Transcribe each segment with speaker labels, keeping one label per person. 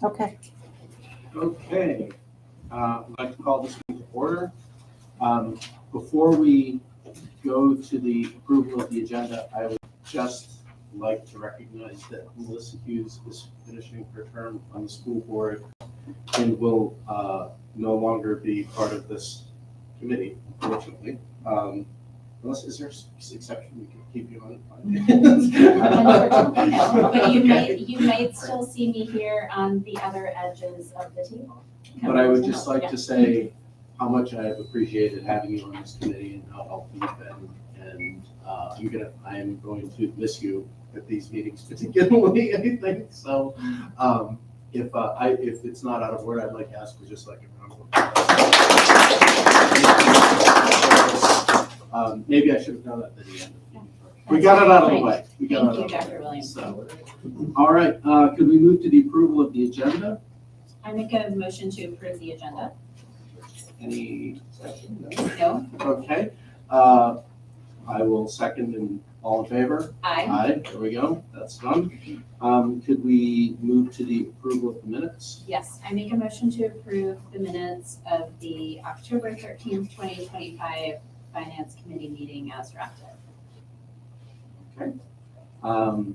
Speaker 1: Okay.
Speaker 2: Okay, I'd like to call this meeting to order. Before we go to the approval of the agenda, I would just like to recognize that Melissa Hughes is finishing her term on the school board and will no longer be part of this committee, unfortunately. Unless, is there an exception we can keep you on?
Speaker 3: Unfortunately, no, but you might still see me here on the other edges of the table.
Speaker 2: But I would just like to say how much I have appreciated having you on this committee and how helpful you've been. And I am going to miss you at these meetings particularly, I think. So if it's not out of order, I'd like to ask for just like a round of applause. Maybe I should have done that at the end. We got it out of the way.
Speaker 3: Thank you, Dr. Williams.
Speaker 2: So, all right, could we move to the approval of the agenda?
Speaker 3: I make a motion to approve the agenda.
Speaker 2: Any second?
Speaker 3: No?
Speaker 2: Okay. I will second, and all in favor?
Speaker 3: Aye.
Speaker 2: Aye, there we go, that's done. Could we move to the approval of the minutes?
Speaker 3: Yes, I make a motion to approve the minutes of the October 13th, 2025 Finance Committee meeting as drafted.
Speaker 2: Okay. All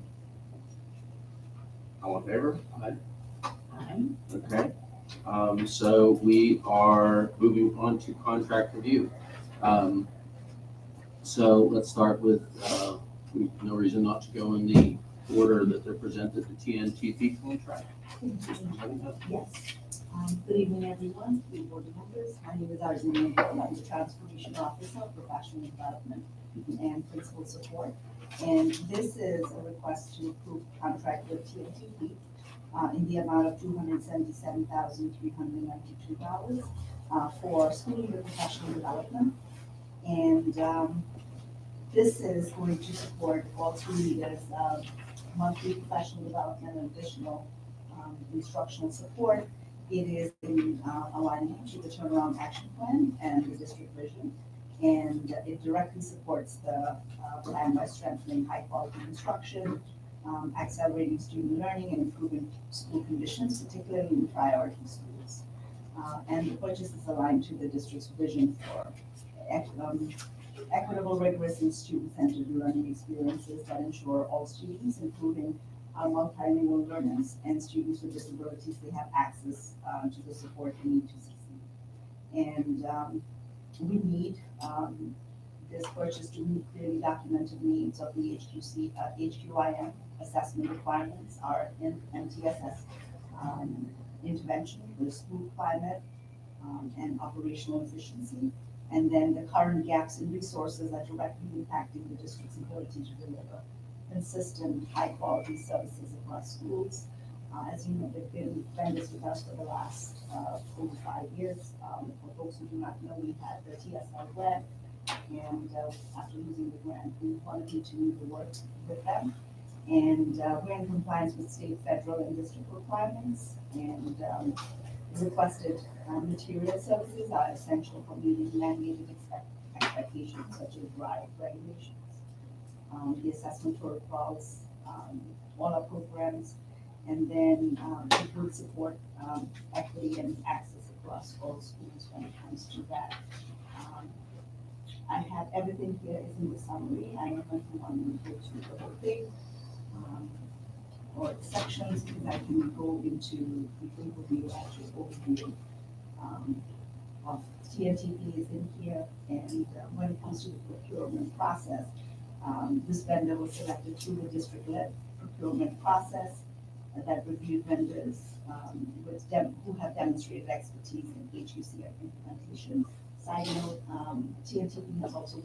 Speaker 2: in favor? Aye.
Speaker 3: Aye.
Speaker 2: Okay. So we are moving on to contract review. So let's start with, no reason not to go in the order that they're presented, the TNTP contract.
Speaker 4: Yes. Good evening, everyone, the board members. My name is Arjuna. I'm the Transformation Officer of Professional Development and Principal Support. And this is a request to approve contract with TNTP in the amount of $277,392 for schooling and professional development. And this is going to support all school leaders' monthly professional development and additional instructional support. It is in alignment to the turnaround action plan and the district vision. And it directly supports the plan by strengthening high quality instruction, accelerating student learning, and improving school conditions, particularly in priority schools. And the purchase is aligned to the district's vision for equitable, rigorous, and student-centered learning experiences that ensure all students, including our multilingual learners and students with disabilities, they have access to the support they need to succeed. And we need this purchase to meet clearly documented needs of the HQIM assessment requirements, our MTSS intervention for the school climate and operational efficiency. And then the current gaps in resources are directly impacting the district's ability to deliver consistent, high-quality services across schools. As you know, they've been vendors with us for the last 4 to 5 years. For folks who do not know, we had the TSL grant, and after losing the grant, we wanted to continue to work with them. And we're in compliance with state, federal, and district requirements. And requested material services are essential for meeting mandated expectations such as RIDE regulations. The assessment protocols, all our programs, and then include support, equity, and access across all schools when it comes to that. I have everything here is in the summary. I don't know if you want me to go through the whole thing or sections, because I can go into the overview, actual overview of TNTP is in here. And when it comes to the procurement process, this vendor was selected through the district-led procurement process that reviewed vendors who have demonstrated expertise in HUCF implementation. Side note, TNTP has also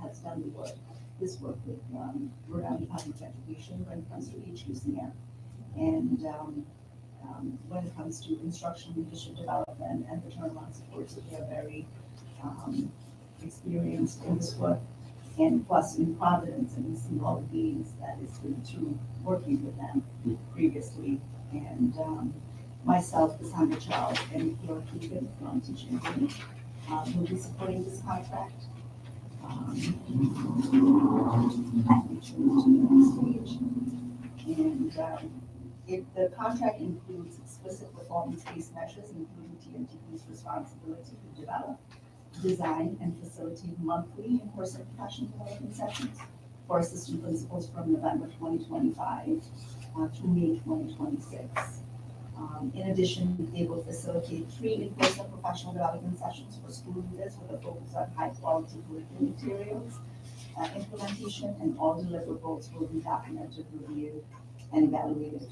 Speaker 4: has done this work with Rhode Island Public Education when it comes to HUCF. And when it comes to instruction, leadership development, and the turnaround support, so they are very experienced in this work. And plus in Providence, and we see all the gains that is been through working with them previously. And myself, Cassandra Charles, and Flora Keegan from Teaching will be supporting this contract. Let me turn to the next page. And The contract includes explicit performance-based measures, including TNTP's responsibility to develop, design, and facilitate monthly in-person professional development sessions for assistant principals from November 2025 to May 2026. In addition, they will facilitate 3 in-person professional development sessions for school leaders with a focus on high-quality curriculum materials, implementation, and all deliverables will be documented, reviewed, and evaluated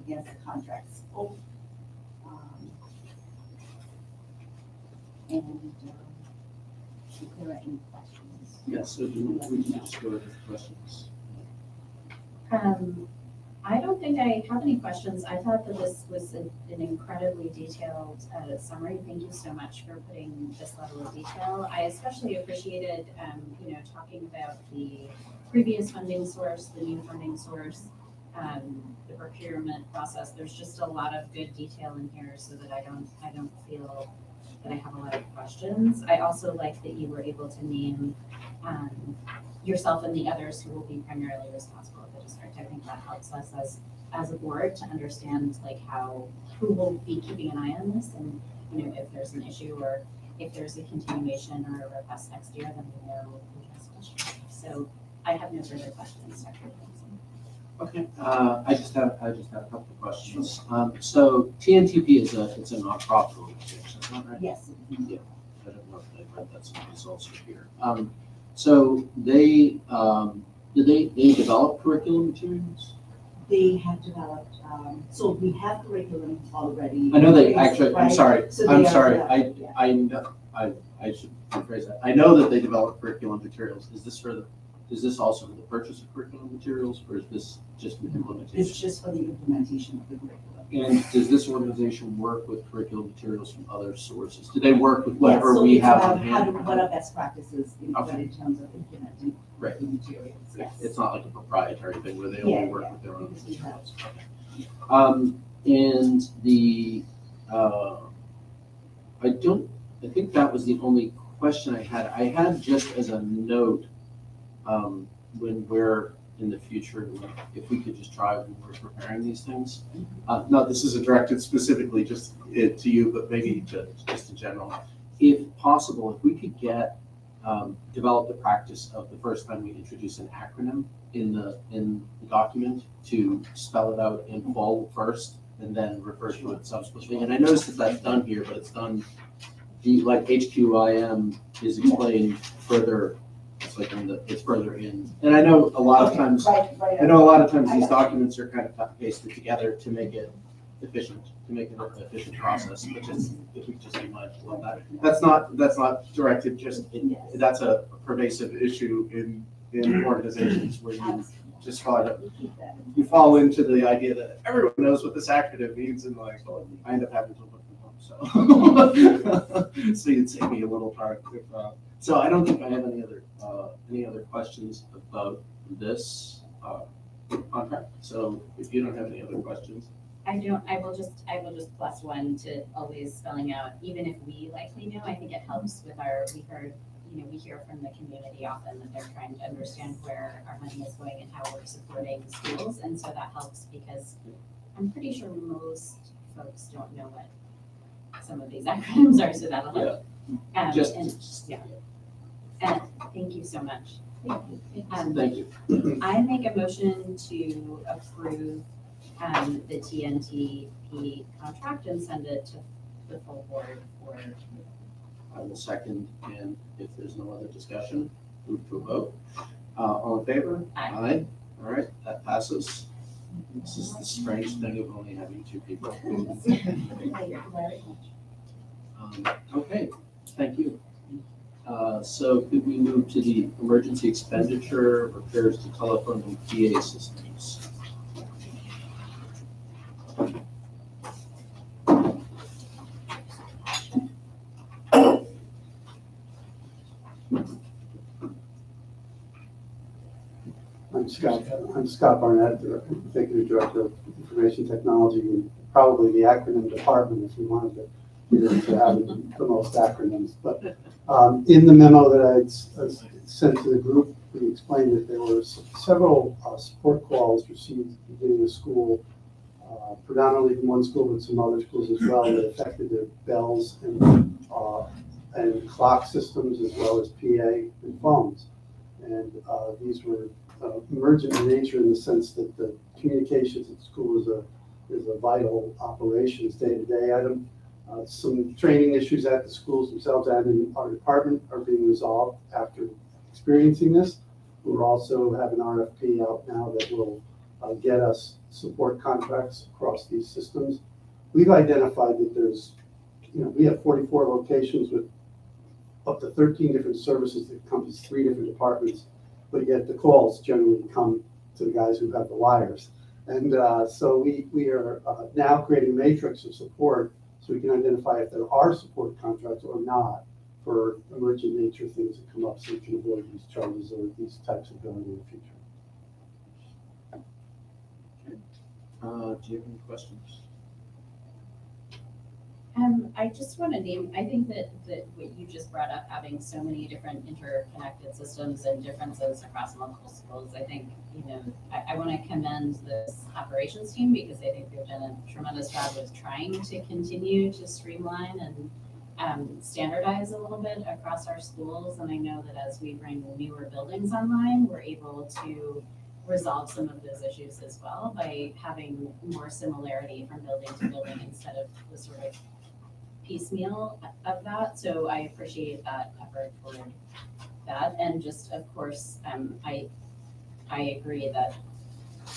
Speaker 4: against the contract scope. If there are any questions.
Speaker 2: Yes, so we can just go to the questions.
Speaker 3: I don't think I have any questions. I thought that this was an incredibly detailed summary. Thank you so much for putting this level of detail. I especially appreciated, talking about the previous funding source, the new funding source, the procurement process. There's just a lot of good detail in here so that I don't feel that I have a lot of questions. I also like that you were able to name yourself and the others who will be primarily responsible at the district. I think that helps us as a board to understand who will be keeping an eye on this, and if there's an issue or if there's a continuation or a request next year, then we know who has questions. So I have no further questions, Dr. Johnson.
Speaker 2: Okay, I just have a couple of questions. So TNTP it's a nonprofit organization, is that right?
Speaker 4: Yes.
Speaker 2: Yeah, I don't know if I read that someplace also here. So they did they develop curriculum materials?
Speaker 4: They have developed, so we have curriculum already.
Speaker 2: I know they actually. I'm
Speaker 4: right?
Speaker 2: sorry.
Speaker 4: So
Speaker 2: I'm
Speaker 4: they are
Speaker 2: sorry.
Speaker 4: developed, yeah.
Speaker 2: I should rephrase that. I know that they develop curriculum materials. Is this also for the purchase of curriculum materials, or is this just the implementation?
Speaker 4: It's just for the implementation of the curriculum.
Speaker 2: And does this organization work with curriculum materials from other sources? Do they work with whatever
Speaker 4: Yeah, so
Speaker 2: we
Speaker 4: it's
Speaker 2: have
Speaker 4: about
Speaker 2: on hand?
Speaker 4: what are best practices in
Speaker 2: Okay.
Speaker 4: terms of implementing
Speaker 2: Right.
Speaker 4: the materials, yes.
Speaker 2: It's not like a proprietary thing where they
Speaker 4: Yeah,
Speaker 2: only work
Speaker 4: yeah,
Speaker 2: with their own
Speaker 4: because we have-
Speaker 2: materials. Okay. And I think that was the only question I had. I had just as a note, when we're in the future, if we could just try when we're preparing these things. No, this isn't directed specifically just to you, but maybe just in general. If possible, if we could develop the practice of the first time we introduce an acronym in the document to spell it out in full first and then refer to it subsequently. And I noticed that that's done here, but it's done, like HQIM is explained further. It's like it's further in. And I know a lot of times,
Speaker 4: Right.
Speaker 2: I know a lot of times these documents are kind of cut and pasted together to make it efficient, to make it an efficient process, but just, if we just be mindful of that. That's not directed that's a pervasive issue in organizations where you just you fall into the idea that everyone knows what this acronym means, and like, I end up having to look them up, so. So you'd save me a little time. So I don't think I have any other questions about this contract. So if you don't have any other questions.
Speaker 3: I don't. I will just plus one to always spelling out, even if we likely know. I think it helps with we hear from the community often that they're trying to understand where our money is going and how we're supporting schools, and so that helps because I'm pretty sure most folks don't know what some of these acronyms are, so that'll help. And thank you so much.
Speaker 2: Thank you.
Speaker 3: I make a motion to approve the TNTP contract and send it to the full board for.
Speaker 2: I will second, and if there's no other discussion, move to a vote. All in favor?
Speaker 3: Aye.
Speaker 2: All right, that passes. This is the strange thing of only having 2 people. Okay, thank you. So could we move to the emergency expenditure repairs to telephone and PA systems?
Speaker 1: I'm Scott Barnett, Executive Director of Information Technology, and probably the acronym department if we wanted to have the most acronyms. But in the memo that I sent to the group, we explained that there were several support calls received at the beginning of school predominantly from one school, but some other schools as well, that affected their bells and clock systems, as well as PA and phones. And these were emergent in nature in the sense that the communications at school is a vital operations day-to-day item. Some training issues at the schools themselves and in our department are being resolved after experiencing this. We're also have an RFP out now that will get us support contracts across these systems. We've identified that we have 44 locations with up to 13 different services that encompass 3 different departments, but yet the calls generally come to the guys who have the wires. And so we are now creating a matrix of support so we can identify if there are support contracts or not for emergent nature things that come up, so we can avoid these charges or these types of billing in the future.
Speaker 2: Do you have any questions?
Speaker 3: I just want to name, I think that what you just brought up, having so many different interconnected systems and differences across multiple schools, I think, I want to commend this operations team because I think they've done a tremendous job with trying to continue to streamline and standardize a little bit across our schools. And I know that as we bring newer buildings online, we're able to resolve some of those issues as well by having more similarity from building to building instead of the sort of piecemeal of that. So I appreciate that effort toward that. And just, of course, I agree that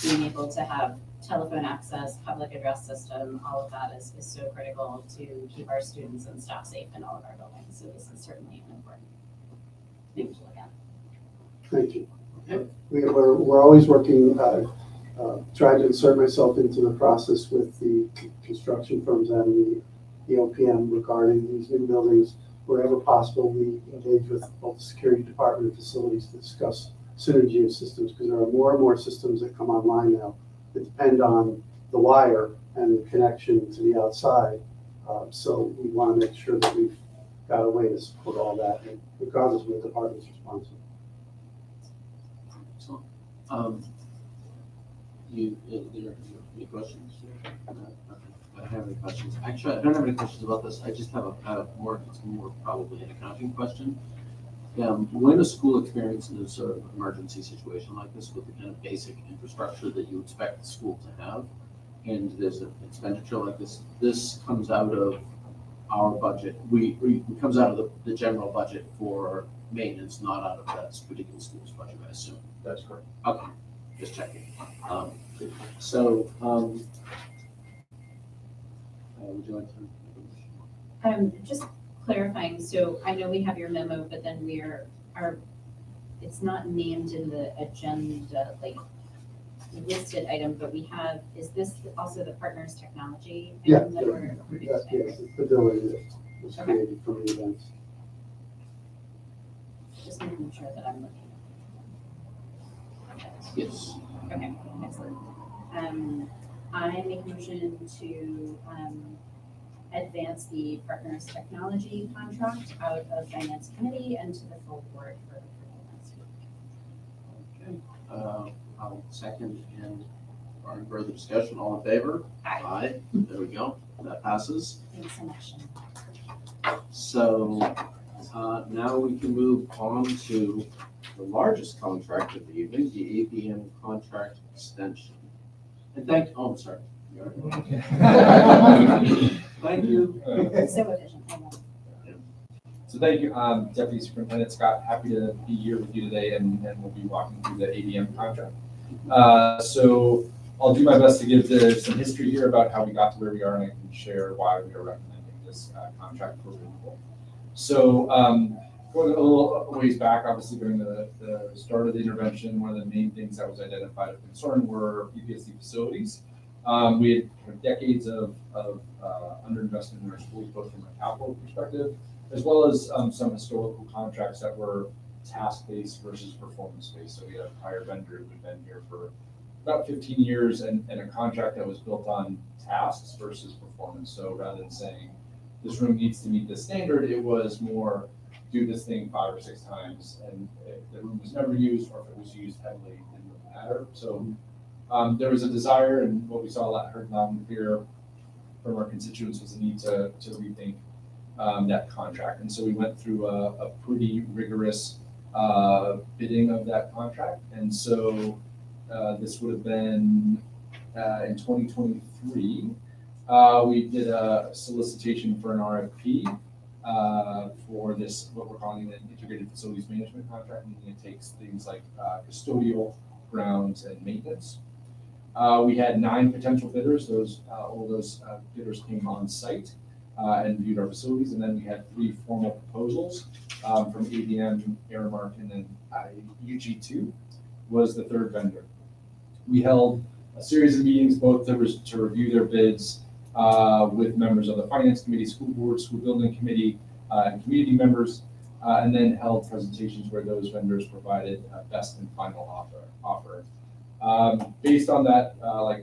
Speaker 3: being able to have telephone access, public address system, all of that is so critical to keep our students and staff safe in all of our buildings. So this is certainly an important thing to look at.
Speaker 1: Thank you.
Speaker 2: Okay.
Speaker 1: We're always working, trying to insert myself into the process with the construction firms and the OPM regarding these new buildings. Wherever possible, we engage with both the security department and facilities to discuss synergy of systems, because there are more and more systems that come online now that depend on the wire and the connection to the outside. So we want to make sure that we've got a way to support all that, regardless of what the department's responsible.
Speaker 2: Excellent. Any questions? I don't have any questions. Actually, I don't have any questions about this. I just have it's more probably an accounting question. When a school experiences a sort of emergency situation like this with the kind of basic infrastructure that you expect the school to have, and there's an expenditure like this, this comes out of our budget. It comes out of the general budget for maintenance, not out of that particular school's budget, I assume.
Speaker 5: That's correct.
Speaker 2: Okay, just checking. Would you like to?
Speaker 3: Just clarifying, so I know we have your memo, but then it's not named in the agenda, like listed item, but is this also the partners technology?
Speaker 1: Yeah,
Speaker 3: item that we're
Speaker 1: yes, it's the building that was created from the events.
Speaker 3: Just making sure that I'm looking.
Speaker 2: Yes.
Speaker 3: Okay, excellent. I make a motion to advance the partners technology contract out of finance committee and to the full board for approval next week.
Speaker 2: Okay. I'll second, and any further discussion, all in favor?
Speaker 3: Aye.
Speaker 2: Aye, there we go, that passes.
Speaker 3: Thanks so much.
Speaker 2: So, now we can move on to the largest contract of the evening, the ABM contract extension. And I'm sorry. Thank you.
Speaker 3: So efficient. I know.
Speaker 5: So thank you, Deputy Superintendent Scott. Happy to be here with you today, and we'll be walking through the ABM contract. So I'll do my best to give some history here about how we got to where we are, and I can share why we are recommending this contract for renewal. So going a little ways back, obviously during the start of the intervention, one of the main things that was identified of concern were UPSC facilities. We had decades of underinvestment in our schools, both from a capital perspective, as well as some historical contracts that were task-based versus performance-based. So we had a prior vendor who had been here for about 15 years and a contract that was built on tasks versus performance. So rather than saying this room needs to meet this standard, it was more do this thing 5 or 6 times, and if the room was never used or if it was used heavily, it didn't really matter. So There was a desire, and what we saw a lot, heard loud and clear from our constituents, was the need to rethink that contract. And so we went through a pretty rigorous bidding of that contract. And so this would have been in 2023. We did a solicitation for an RFP for this, what we're calling an integrated facilities management contract, meaning it takes things like custodial, grounds, and maintenance. We had 9 potential bidders. All those bidders came on site and viewed our facilities, and then we had 3 formal proposals from ABM, Aramark, and then UG2 was the 3rd vendor. We held a series of meetings, both to review their bids with members of the finance committee, school board, school building committee, and community members, and then held presentations where those vendors provided best and final offer. Based on that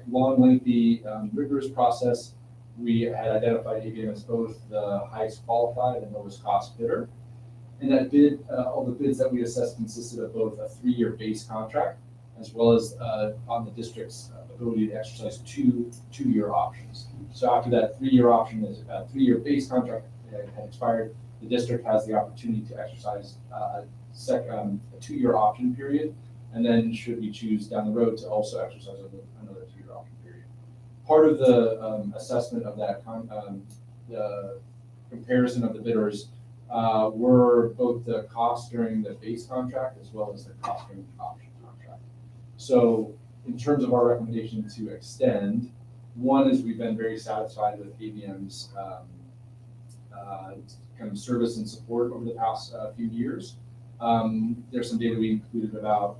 Speaker 5: long, lengthy, rigorous process, we had identified ABM as both the highest qualified and lowest cost bidder. And that bid, all the bids that we assessed consisted of both a 3-year base contract as well as on the district's ability to exercise 2-year options. So after that 3-year option, is 3-year base contract had expired, the district has the opportunity to exercise a 2-year option period, and then should we choose down the road to also exercise another 2-year option period. Part of the assessment of that, the comparison of the bidders were both the cost during the base contract as well as the cost during the option contract. So in terms of our recommendation to extend, one is we've been very satisfied with ABM's kind of service and support over the past few years. There's some data we included about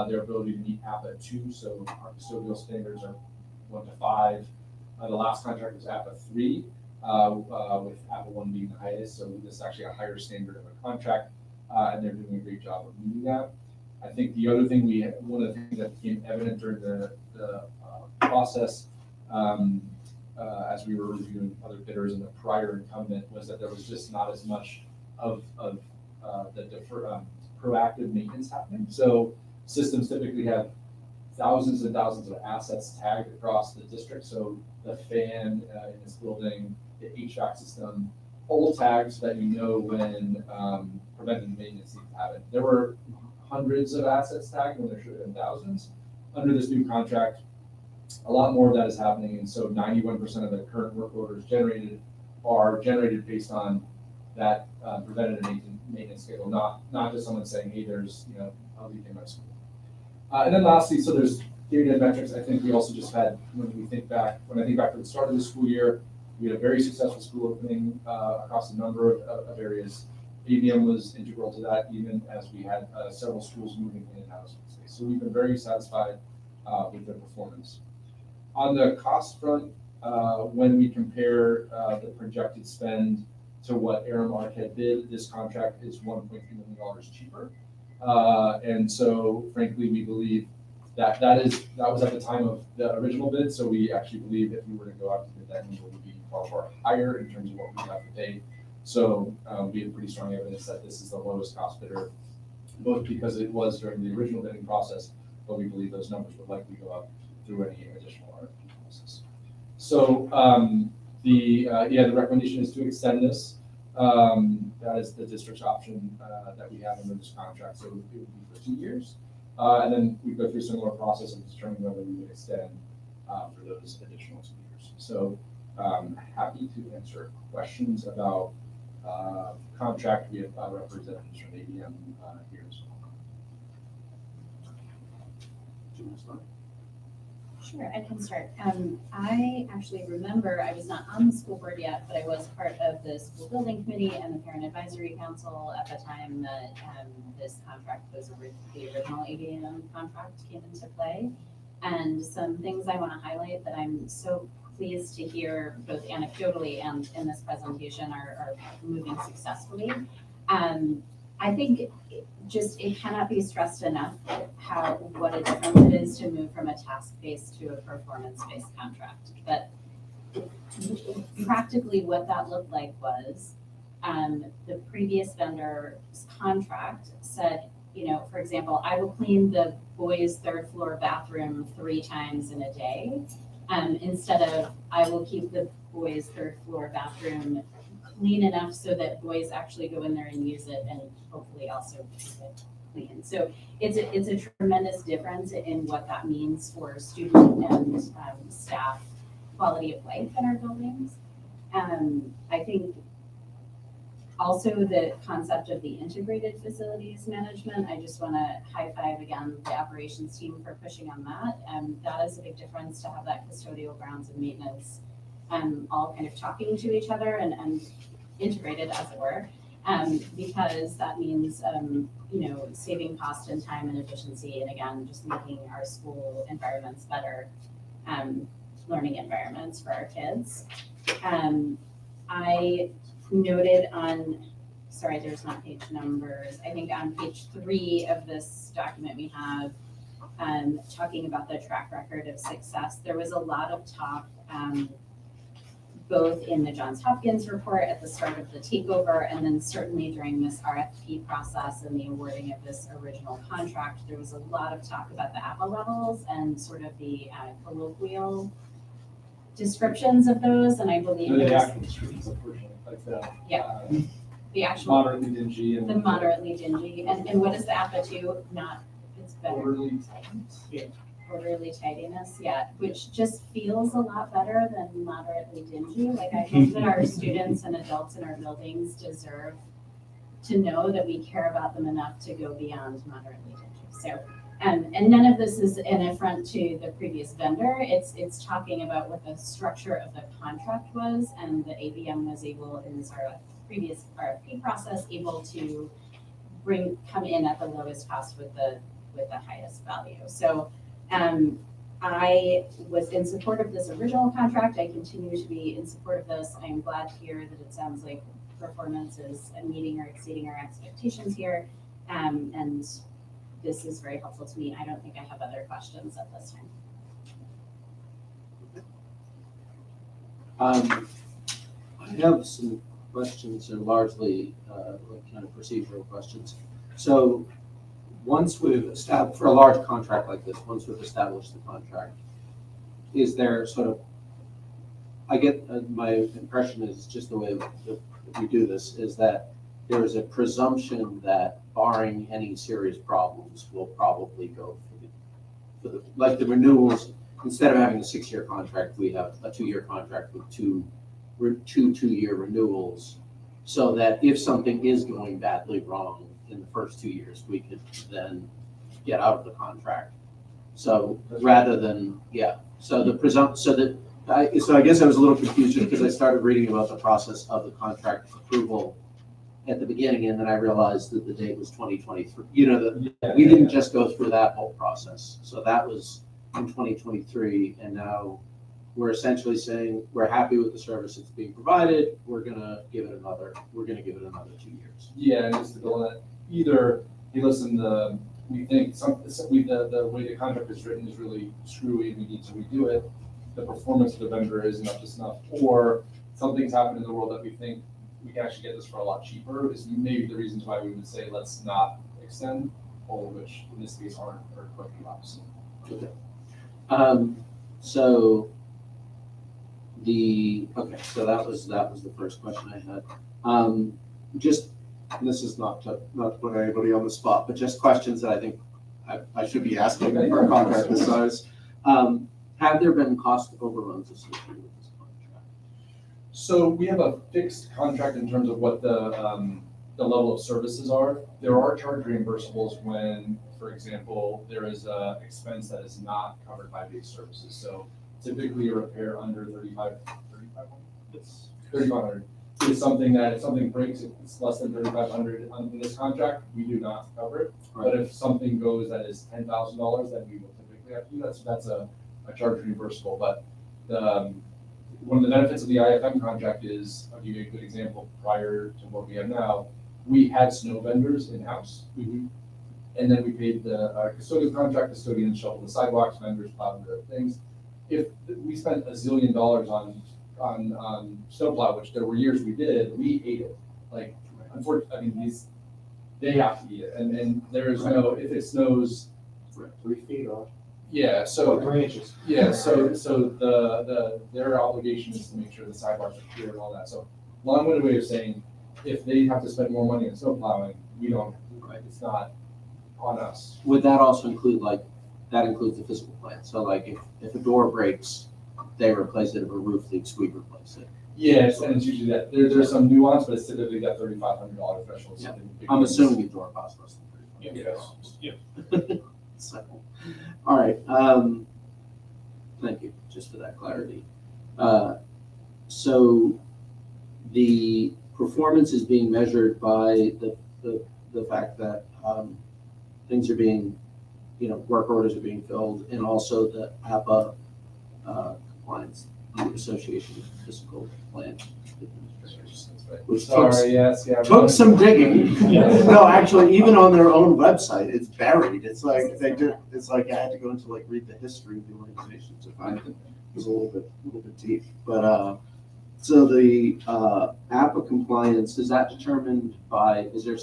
Speaker 5: their ability to meet APA 2, so our custodial standards are 1 to 5. The last contract was APA 3, with APA 1 being the highest, so this is actually a higher standard of a contract, and they're doing a great job of meeting that. I think the other thing one of the things that became evident during the process as we were reviewing other bidders and the prior incumbent was that there was just not as much of the proactive maintenance happening. So systems typically have thousands and thousands of assets tagged across the district. So the fan in this building, the HVAC system, all tagged so that you know when preventive maintenance needs to happen. There were hundreds of assets tagged when there should have been thousands. Under this new contract, a lot more of that is happening, and so 91% of the current work orders are generated based on that preventative maintenance schedule, not just someone saying, hey, there's a leak in my school. And then lastly, so there's data and metrics. I think we also just had, when I think back to the start of the school year, we had a very successful school opening across a number of areas. ABM was integral to that, even as we had several schools moving in and out of space. So we've been very satisfied with their performance. On the cost front, when we compare the projected spend to what Aramark had bid, this contract is $1.3 million cheaper. And so frankly, we believe that was at the time of the original bid. So we actually believe if we were to go out to bid, that number would be far higher in terms of what we have to pay. So we have pretty strong evidence that this is the lowest cost bidder, both because it was during the original bidding process, but we believe those numbers would likely go up through any additional RFP process. So the recommendation is to extend this. That is the district's option that we have under this contract. So it would be for 2 years. And then we go through a similar process of determining whether we would extend for those additional 2 years. So happy to answer questions about contract. We have representatives from ABM here as well. Do you want to start?
Speaker 3: Sure, I can start. I actually remember, I was not on the school board yet, but I was part of the school building committee and the parent advisory council at the time that this contract was, the original ABM contract came into play. And some things I want to highlight that I'm so pleased to hear both anecdotally and in this presentation are moving successfully. I think it cannot be stressed enough what a difference it is to move from a task-based to a performance-based contract. But practically what that looked like was the previous vendor's contract said for example, I will clean the boys' third floor bathroom 3 times in a day. Instead of, I will keep the boys' third floor bathroom clean enough so that boys actually go in there and use it and hopefully also keep it clean. So it's a tremendous difference in what that means for student and staff quality of life in our buildings. I think also the concept of the integrated facilities management, I just want to high five again the operations team for pushing on that. That is a big difference to have that custodial grounds and maintenance all kind of talking to each other and integrated, as it were, because that means saving cost and time and efficiency, and again just making our school environments better learning environments for our kids. I noted on, sorry, there's not page numbers. I think on page 3 of this document we have talking about the track record of success. There was a lot of talk both in the Johns Hopkins report at the start of the takeover, and then certainly during this RFP process and the awarding of this original contract, there was a lot of talk about the APA levels and sort of the colloquial descriptions of those, and I believe
Speaker 5: The
Speaker 3: there's
Speaker 5: actual descriptions, unfortunately, like
Speaker 3: the actual,
Speaker 5: moderately dingy and.
Speaker 3: the moderately dingy, and what is the APA 2? Not, it's better.
Speaker 5: Orderly.
Speaker 3: Orderly tidiness, yeah, which just feels a lot better than moderately dingy. Like, I hope that our students and adults in our buildings deserve to know that we care about them enough to go beyond moderately dingy. So, and none of this is an affront to the previous vendor. It's talking about what the structure of the contract was, and the ABM was able, in this previous RFP process, able to come in at the lowest cost with the highest value. So I was in support of this original contract. I continue to be in support of this. I am glad to hear that it sounds like performance is meeting or exceeding our expectations here. And this is very helpful to me. I don't think I have other questions at this
Speaker 2: I have some questions, and largely kind of procedural questions. So once we've established, for a large contract like this, once we've established the contract, is there sort of, I get, my impression is just the way that we do this, is that there is a presumption that barring any serious problems, we'll probably go for the like the renewals. Instead of having a 6-year contract, we have a 2-year contract with two 2-year renewals, so that if something is going badly wrong in the first 2 years, we could then get out of the contract. So rather than, so the so I guess I was a little confused because I started reading about the process of the contract approval at the beginning, and then I realized that the date was 2023. We didn't just go through that whole process. So that was in 2023, and now we're essentially saying we're happy with the service that's being provided. We're gonna give it another 2 years.
Speaker 5: Yeah, and just to go on that, either, hey, listen, we think the way the contract is written is really screwy and we need to redo it. The performance of the vendor is not just enough, or something's happened in the world that we think we can actually get this for a lot cheaper, is maybe the reasons why we would say let's not extend, all of which in this case aren't, or quite the opposite.
Speaker 2: Okay. So that was the first question I had. Just, this is not to put anybody on the spot, but just questions that I think I should be asking for a contract this size. Have there been cost overruns associated with this contract?
Speaker 5: So we have a fixed contract in terms of what the level of services are. There are charge reimbursables when, for example, there is an expense that is not covered by base services. So typically a repair under 3,500. It's 3,500. Is something that if something breaks, it's less than 3,500 in this contract, we do not cover it.
Speaker 2: Right.
Speaker 5: But if something goes that is $10,000, then we will typically have to do that. So that's a charge reimbursable. But one of the benefits of the IFM contract is, I'll give you a good example. Prior to what we have now, we had snow vendors in-house.
Speaker 2: Mm-hmm.
Speaker 5: And then we paid the custodial contract, custodians shoveled the sidewalks, vendors plowed the things. If we spent $1 zillion on snowplow, which there were years we did, we ate it. Like, unfortunately, they have to eat it, and there's no, if it snows,
Speaker 2: 3 feet off.
Speaker 5: yeah, so.
Speaker 2: 3 inches.
Speaker 5: Yeah, so their obligation is to make sure the sidewalks are clear and all that, so long-winded way of saying, if they have to spend more money on snow plowing, we don't, it's not on us.
Speaker 2: Would that also include, like, that includes the physical plan? So like, if a door breaks, they replace it. If a roof leaks, we replace it.
Speaker 5: Yes, and it's usually that, there's some nuance, but it's typically that $3,500 threshold.
Speaker 2: Yeah.
Speaker 5: something big.
Speaker 2: I'm assuming a door costs less than
Speaker 5: Yes.
Speaker 2: So, all right, thank you, just for that clarity. So the performance is being measured by the fact that, things are being, work orders are being filled, and also the APA, compliance, the Association of Physical Plant Administrators. Which
Speaker 5: Sorry, yes, yeah.
Speaker 2: took some digging.
Speaker 5: Yes.
Speaker 6: No, actually, even on their own website, it's buried. It's like it's like I had to go into like read the history of the organization to find it. It was a little bit deep. But so the APA compliance, is that determined by, is there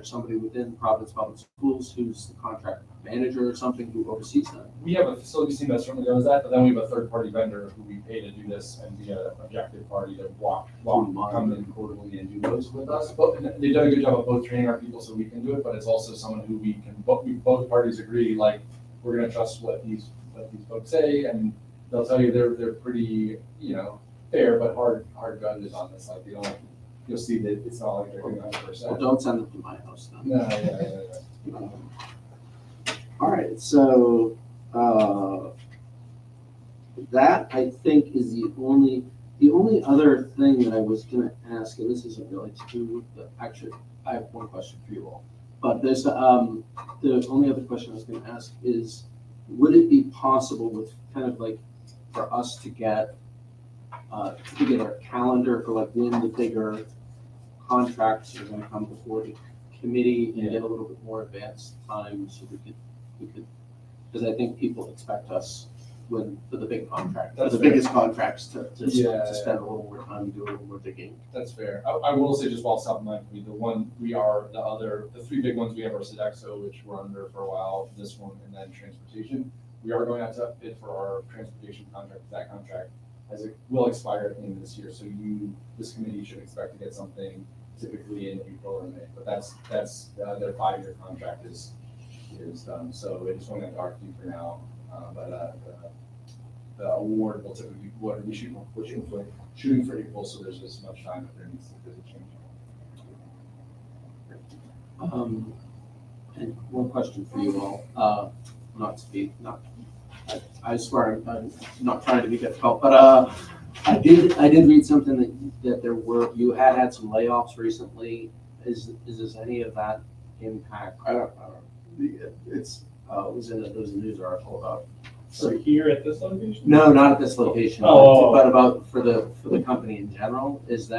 Speaker 6: somebody within Providence Public Schools who's the contract manager or something who oversees that?
Speaker 5: We have a facilities team that certainly does that, but then we have a third-party vendor who we pay to do this and be an objective party to come in quarterly and do those with us. But they've done a good job of both training our people so we can do it, but it's also someone who we both parties agree, like, we're gonna trust what these folks say, and they'll tell you they're pretty, fair, but hard judges on this. Like, you'll see that it's not like they're doing 100%.
Speaker 2: Well, don't send them to my house then.
Speaker 5: No, yeah.
Speaker 2: All right, so that I think is the only other thing that I was gonna ask, and this isn't really to do with actually, I have one question for you all. But there's, the only other question I was gonna ask is, would it be possible with kind of like, for us to get our calendar for like when the bigger contracts are gonna come before the committee and get a little bit more advanced time so we could, because I think people expect us for the big contract, for
Speaker 5: That's
Speaker 2: the
Speaker 5: fair.
Speaker 2: biggest contracts to
Speaker 5: Yeah.
Speaker 2: spend a little more time, do a little more digging.
Speaker 5: That's fair. I will say just while supplementing, the 3 big ones we have are Sodexo, which we're under for a while, this one, and then transportation. We are going out to bid for our transportation contract. That contract will expire at the end of this year, so this committee should expect to get something typically in April or May. But that's their 5-year contract is done. So I just want to RFP for now, but the award will typically we're shooting for April, so there's as much time if there needs to be a change.
Speaker 2: And one question for you all, I swear I'm not trying to be difficult, but I did read something that you had some layoffs recently. Is any of that impact? I don't know. It's it was a news article about.
Speaker 7: So here at this location?
Speaker 2: No, not at this location,
Speaker 7: Oh.
Speaker 2: but about for the company in general. There's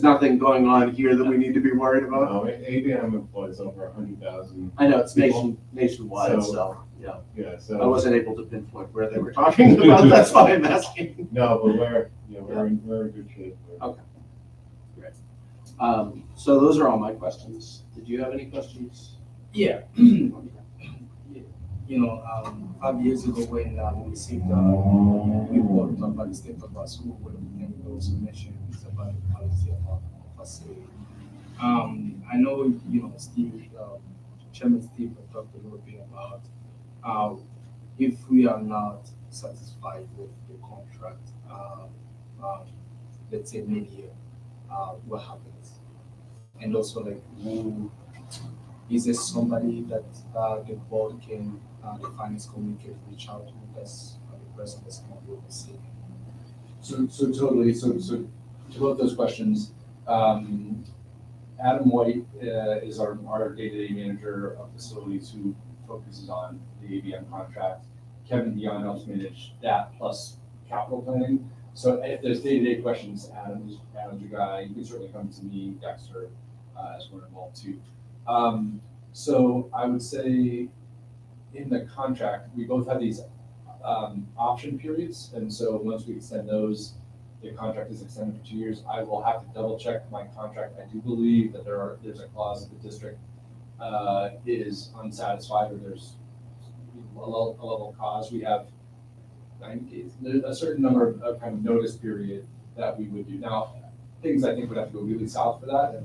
Speaker 2: nothing going on here that we need to be worried about.
Speaker 7: No, ABM employs over 100,000.
Speaker 2: I know it's
Speaker 7: People.
Speaker 2: nationwide,
Speaker 7: So-
Speaker 2: so yeah.
Speaker 7: Yeah,
Speaker 2: I
Speaker 7: so,
Speaker 2: wasn't able to pinpoint where they were talking about. That's why I'm asking.
Speaker 7: no, but we're in good shape.
Speaker 2: Okay. Great. So those are all my questions. Did you have any questions?
Speaker 8: Yeah. 5 years ago when we received the report about the state of our school, where we also mentioned about the policy of our facility. I know, Steve, Chairman Steve talked a little bit about if we are not satisfied with the contract, let's say mid-year, what happens? And also, like, is there somebody that the board can, the finance committee can reach out to that's the person that's going to be overseeing?
Speaker 5: So totally. So to both those questions, Adam White is our day-to-day manager of facilities who focuses on the ABM contract. Kevin Dion helps manage that plus capital planning. So if there's day-to-day questions, Adam's your guy. You can certainly come to me, Dexter, as we're involved too. So I would say in the contract, we both have these option periods. And so once we extend those, the contract is extended for 2 years. I will have to double check my contract. I do believe that there's a clause that the district is unsatisfied or there's a level cause. We have 90 days, there's a certain number of kind of notice period that we would do. Now, things I think would have to go really south for that,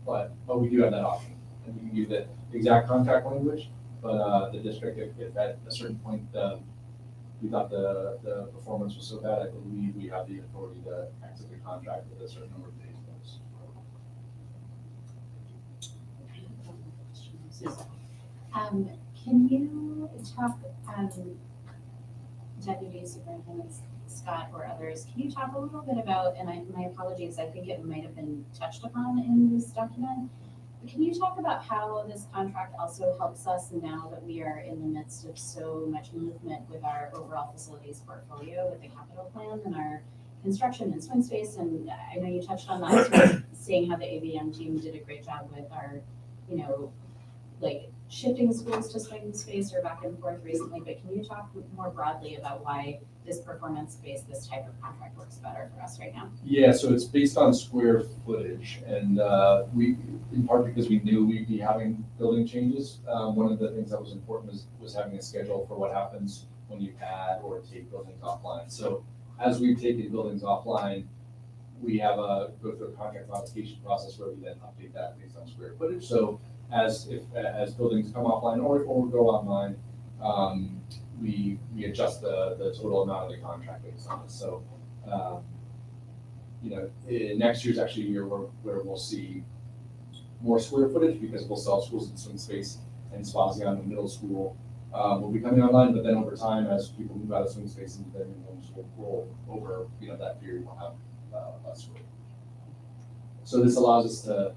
Speaker 5: but we do have that option. And we can use the exact contract language, but the district, if at a certain point we thought the performance was so bad, I believe we have the authority to exit the contract with a certain number of days notice.
Speaker 3: Can you talk, Deputy Superintendent Scott or others, can you talk a little bit about, and my apologies, I think it might have been touched upon in this document, but can you talk about how this contract also helps us now that we are in the midst of so much movement with our overall facilities portfolio, with the capital plan and our construction and swing space? And I know you touched on that, sort of seeing how the ABM team did a great job with our, like shifting schools to swing space or back and forth recently, but can you talk more broadly about why this performance-based, this type of contract works better for us right now?
Speaker 5: Yeah, so it's based on square footage, and we, in part because we knew we'd be having building changes. One of the things that was important was having a schedule for what happens when you add or take buildings offline. So as we've taken buildings offline, we have go through a contract modification process where we then update that based on square footage. So as buildings come offline or go online, we adjust the total amount of the contract based on it. So, next year's actually a year where we'll see more square footage because we'll sell schools in swing space and Spazion, the middle school, will be coming online. But then over time, as people move out of swing space into their new homes, will roll over, that period we'll have less square. So this allows us to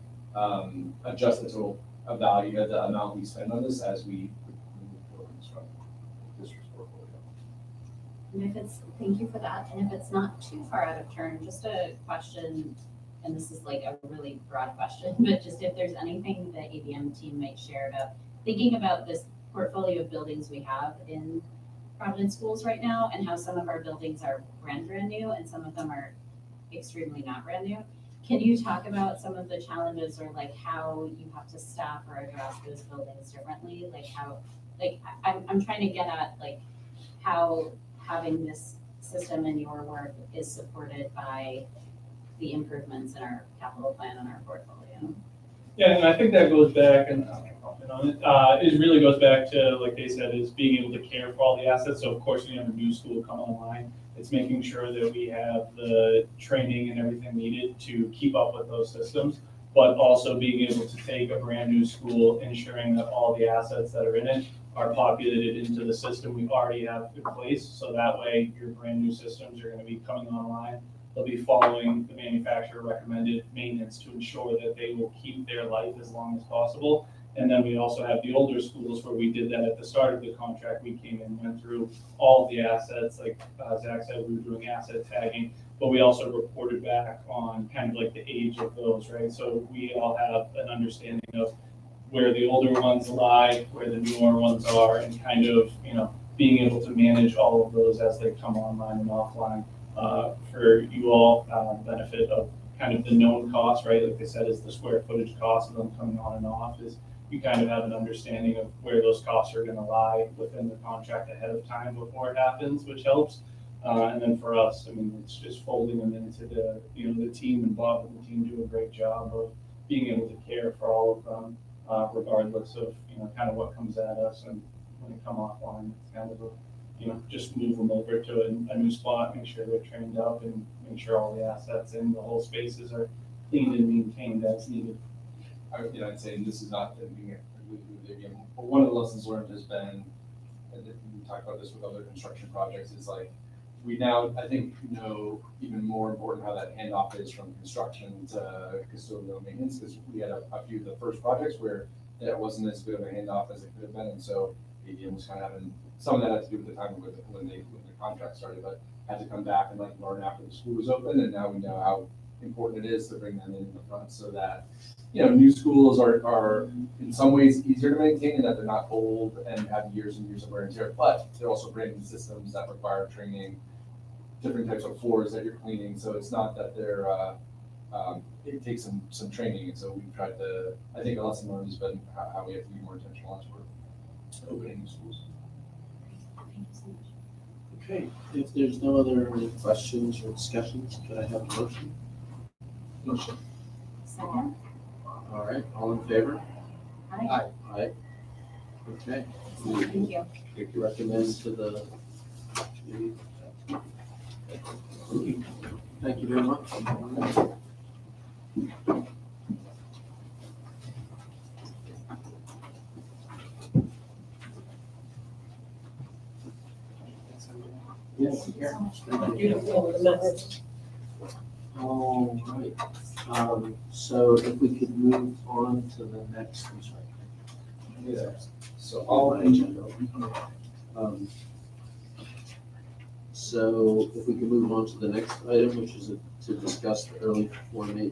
Speaker 5: adjust the total value of the amount we spend on this as we move forward from district's portfolio.
Speaker 3: And thank you for that. And if it's not too far out of turn, just a question, and this is like a really broad question, but just if there's anything the ABM team might share about thinking about this portfolio of buildings we have in Providence schools right now and how some of our buildings are brand new and some of them are extremely not brand new. Can you talk about some of the challenges or like how you have to staff or address those buildings differently? I'm trying to get at like how having this system in your work is supported by the improvements in our capital plan and our portfolio.
Speaker 9: Yeah, and I think that goes back, and I'll comment on it, it really goes back to, like they said, is being able to care for all the assets. So of course, when you have a new school come online, it's making sure that we have the training and everything needed to keep up with those systems, but also being able to take a brand new school, ensuring that all the assets that are in it are populated into the system we already have in place. So that way your brand new systems are going to be coming online. They'll be following the manufacturer recommended maintenance to ensure that they will keep their life as long as possible. And then we also have the older schools where we did that at the start of the contract. We came in, went through all of the assets, like Zach said, we were doing asset tagging, but we also reported back on kind of like the age of those, right? So we all have an understanding of where the older ones lie, where the newer ones are, and kind of, being able to manage all of those as they come online and offline. For you all, benefit of kind of the known cost, right? Like I said, is the square footage cost of them coming on and off, is you kind of have an understanding of where those costs are going to lie within the contract ahead of time before it happens, which helps. And then for us, it's just folding them into the team, and Bob and the team do a great job of being able to care for all of them, regardless of, kind of what comes at us. And when they come offline, it's kind of just move them over to a new spot, make sure they're trained up, and make sure all the assets in the whole spaces are cleaned and maintained as needed.
Speaker 5: I'd say this is not being again, but one of the lessons learned has been, and we talk about this with other construction projects, is like we now, I think, know even more important how that handoff is from construction to custodial maintenance, because we had a few of the first projects where that wasn't as good of a handoff as it could have been, and so ADM was kind of having, some of that had to do with the time when the contract started, but had to come back and learn after the school was open, and now we know how important it is to bring them in the front so that new schools are in some ways easier to maintain, and that they're not old and have years and years of wear and tear, but they're also brand new systems that require training different types of floors that you're cleaning, so it's not that they're, it takes some training, and so we've tried to, I think a lesson learned has been how we have to be more intentional as we're opening new schools.
Speaker 2: Okay, if there's no other questions or discussions, could I have a motion? Motion.
Speaker 3: Second?
Speaker 2: All right, all in favor?
Speaker 3: Aye.
Speaker 2: Aye. Okay.
Speaker 3: Thank you.
Speaker 2: Recommend to the committee. Thank you very much. Yes. All right, so if we could move on to the next, I'm sorry.
Speaker 5: Yeah. So
Speaker 2: All agenda. So if we can move on to the next item, which is to discuss the early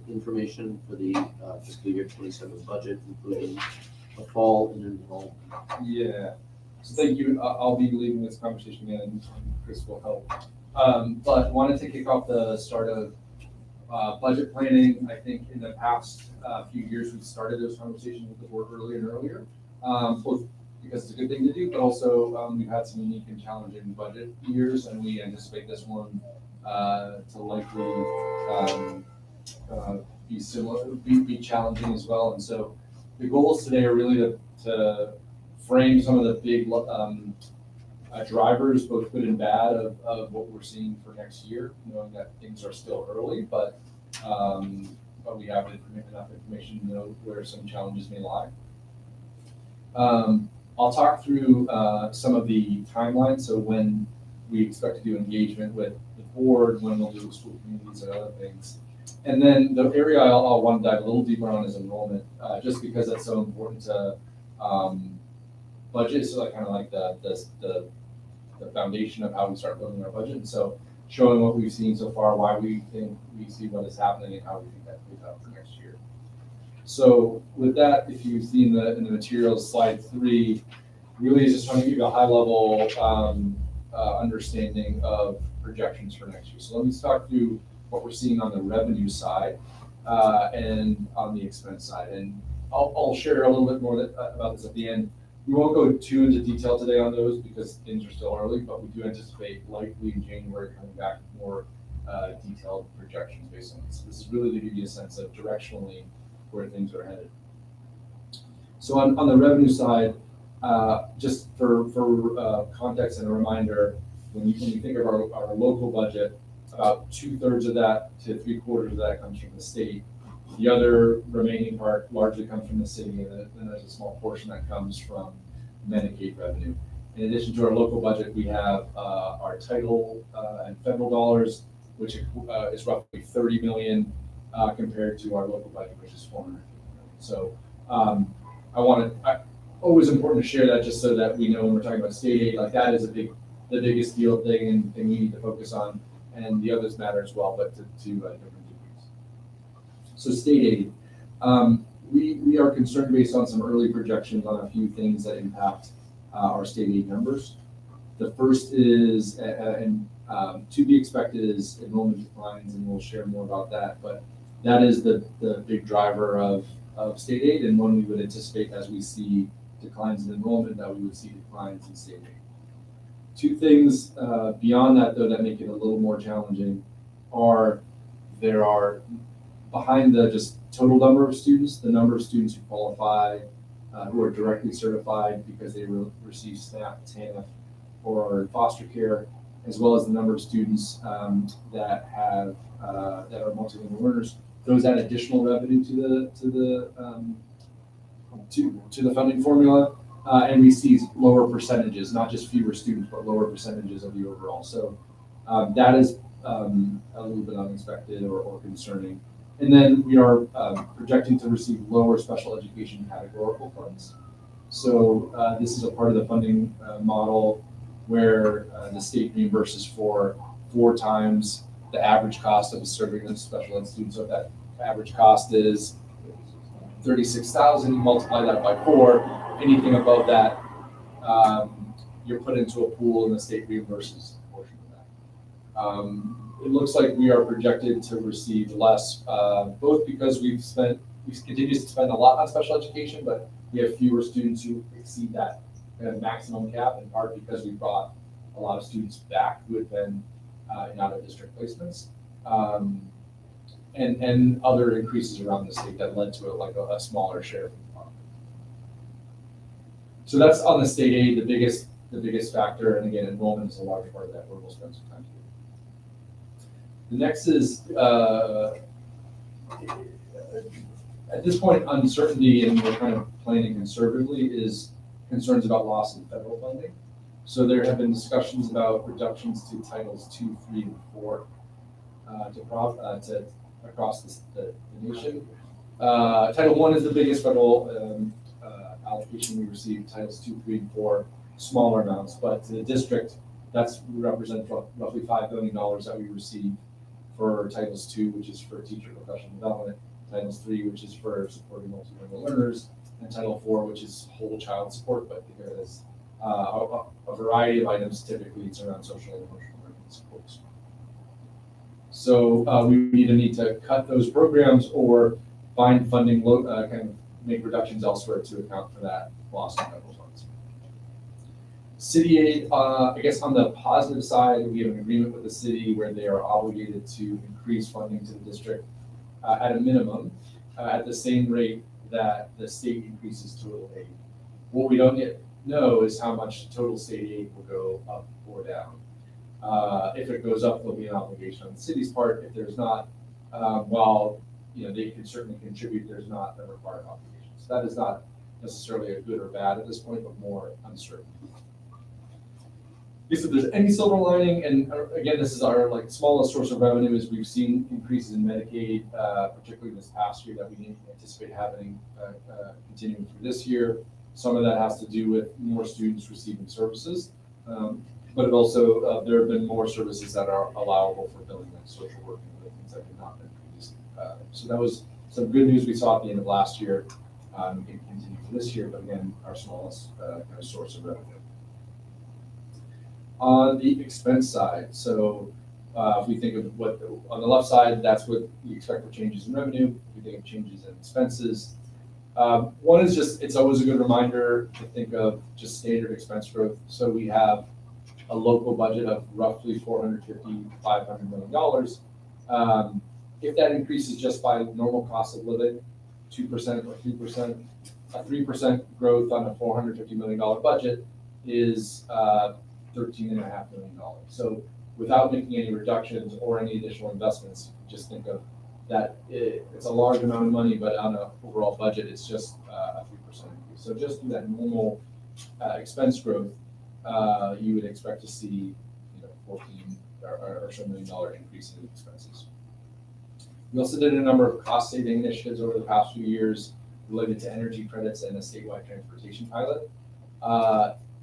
Speaker 2: information for the fiscal year 27 budget, including the fall and enrollment.
Speaker 5: Yeah, so thank you. I'll be leading this conversation again, and Chris will help. But wanted to kick off the start of budget planning. I think in the past few years, we've started those conversations with the board earlier and earlier, both because it's a good thing to do, but also we've had some unique and challenging budget years, and we anticipate this one to likely be similar, be challenging as well. And so the goals today are really to frame some of the big drivers, both good and bad, of what we're seeing for next year, knowing that things are still early, but we have enough information to know where some challenges may lie. I'll talk through some of the timelines, so when we expect to do engagement with the board, when we'll do school communities and other things. And then the area I'll want to dive a little deeper on is enrollment, just because that's so important to budget, so like kind of like the foundation of how we start building our budget. And so showing what we've seen so far, why we think we see what is happening, and how we think that plays out for next year. So with that, if you see in the materials, slide 3, really is just trying to give you a high level understanding of projections for next year. So let me talk through what we're seeing on the revenue side and on the expense side. And I'll share a little bit more about this at the end. We won't go too into detail today on those because things are still early, but we do anticipate likely in January coming back with more detailed projections based on this. This is really to give you a sense of directionally where things are headed. So on the revenue side, just for context and a reminder, when you think of our local budget, about 2/3 of that to 3/4 of that comes from the state. The other remaining part largely comes from the city, and then there's a small portion that comes from Medicaid revenue. In addition to our local budget, we have our title and federal dollars, which is roughly $30 million compared to our local budget, which is $400 million. So always important to share that just so that we know when we're talking about state aid, like that is the biggest deal thing and thing we need to focus on, and the others matter as well, but to different degrees. So state aid, we are concerned based on some early projections on a few things that impact our state aid numbers. The first is, and to be expected, is enrollment declines, and we'll share more about that, but that is the big driver of state aid, and one we would anticipate as we see declines in enrollment, that we would see declines in state aid. Two things beyond that, though, that make it a little more challenging are there are, behind the just total number of students, the number of students who qualify, who are directly certified because they receive SNAP, TANF, or are in foster care, as well as the number of students that are multilingual learners. Those add additional revenue to the funding formula, and we see lower percentages, not just fewer students, but lower percentages of the overall. So that is a little bit unexpected or concerning. And then we are projecting to receive lower special education categorical funds. So this is a part of the funding model where the state reimburses for 4 times the average cost of serving a special ed student. So if that average cost is $36,000, you multiply that by 4, anything above that, you're put into a pool and the state reimburses a portion of that. It looks like we are projected to receive less, both because we continue to spend a lot on special education, but we have fewer students who exceed that kind of maximum cap, in part because we brought a lot of students back who had been in out-of-district placements. And other increases around the state that led to a smaller share. So that's on the state aid, the biggest factor, and again, enrollment is a large part of that, where we'll spend some time here. The next is, at this point, uncertainty, and we're kind of planning conservatively, is concerns about loss of federal funding. So there have been discussions about reductions to Titles 2, 3, and 4 to across the nation. Title 1 is the biggest federal allocation we received. Titles 2, 3, and 4, smaller amounts, but to the district, that's represents roughly $5 billion that we receive for Titles 2, which is for teacher professional development, Titles 3, which is for supporting multilingual learners, and Title 4, which is whole child support, but think of it as a variety of items. Typically, it's around social and emotional learning supports. So we either need to cut those programs or find funding, kind of make reductions elsewhere to account for that loss in federal funds. City aid, I guess on the positive side, we have an agreement with the city where they are obligated to increase funding to the district at a minimum at the same rate that the state increases total aid. What we don't yet know is how much total state aid will go up or down. If it goes up, there'll be an obligation on the city's part. If there's not, while they can certainly contribute, there's not a required obligation. So that is not necessarily a good or bad at this point, but more uncertain. If there's any silver lining, and again, this is our smallest source of revenue, is we've seen increases in Medicaid, particularly this past year, that we anticipate happening continuing through this year. Some of that has to do with more students receiving services, but it also there have been more services that are allowable for billing, like social work and other things that have not been previously. So that was some good news we saw at the end of last year. We can continue for this year, but again, our smallest kind of source of revenue. On the expense side, so if we think of on the left side, that's what we expect for changes in revenue. If we think of changes in expenses, one is just, it's always a good reminder to think of just standard expense growth. So we have a local budget of roughly $450 to $500 million. If that increases just by normal cost of living, 2% or 3%, a 3% growth on a $450 million budget is $13.5 million. So without making any reductions or any additional investments, just think of that. It's a large amount of money, but on an overall budget, it's just a 3% increase. So just through that normal expense growth, you would expect to see 14 or so $14 million increase in expenses. We also did a number of cost-saving initiatives over the past few years related to energy credits and a statewide transportation pilot.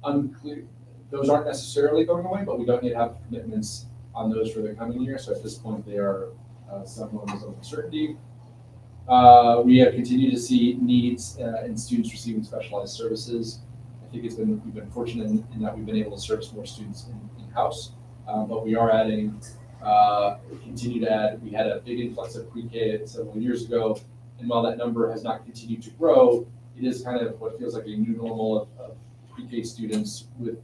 Speaker 5: Unclear. Those aren't necessarily going away, but we don't yet have commitments on those for the coming year. So at this point, they are some levels of uncertainty. We have continued to see needs in students receiving specialized services. I think we've been fortunate in that we've been able to service more students in-house, but we are adding, continue to add. We had a big influx of pre-K several years ago, and while that number has not continued to grow, it is kind of what feels like a new normal of pre-K students with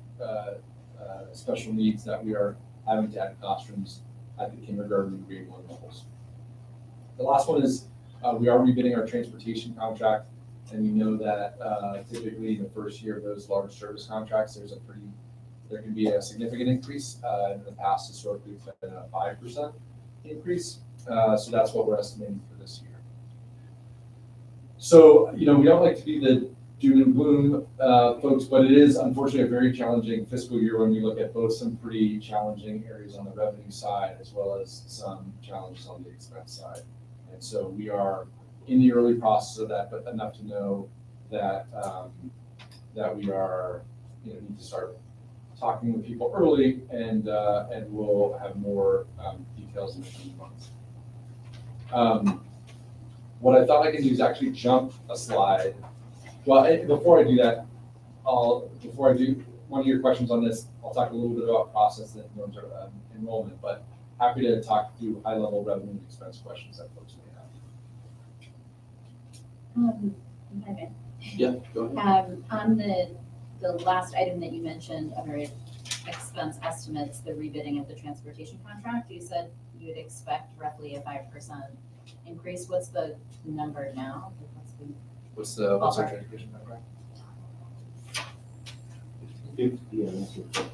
Speaker 5: special needs that we are having to add classrooms at the kindergarten and grade 1 levels. The last one is we are rebidding our transportation contract, and we know that typically in the first year of those large service contracts, there can be a significant increase. In the past, historically, it's been a 5% increase. So that's what we're estimating for this year. So, we don't like to be the doom and gloom folks, but it is unfortunately a very challenging fiscal year when we look at both some pretty challenging areas on the revenue side as well as some challenges on the expense side. And so we are in the early process of that, but enough to know that that we are need to start talking with people early, and we'll have more details in the coming months. What I thought I could do is actually jump a slide. Well, before I do that, one of your questions on this, I'll talk a little bit about process and enrollment, but happy to talk through high-level revenue and expense questions that folks may have.
Speaker 3: If I may.
Speaker 2: Yeah, go ahead.
Speaker 3: On the last item that you mentioned under expense estimates, the rebidding of the transportation contract, you said you'd expect roughly a 5% increase. What's the number now?
Speaker 5: What's our
Speaker 3: Ballpark.
Speaker 5: transportation contract?
Speaker 10: Yeah, that's what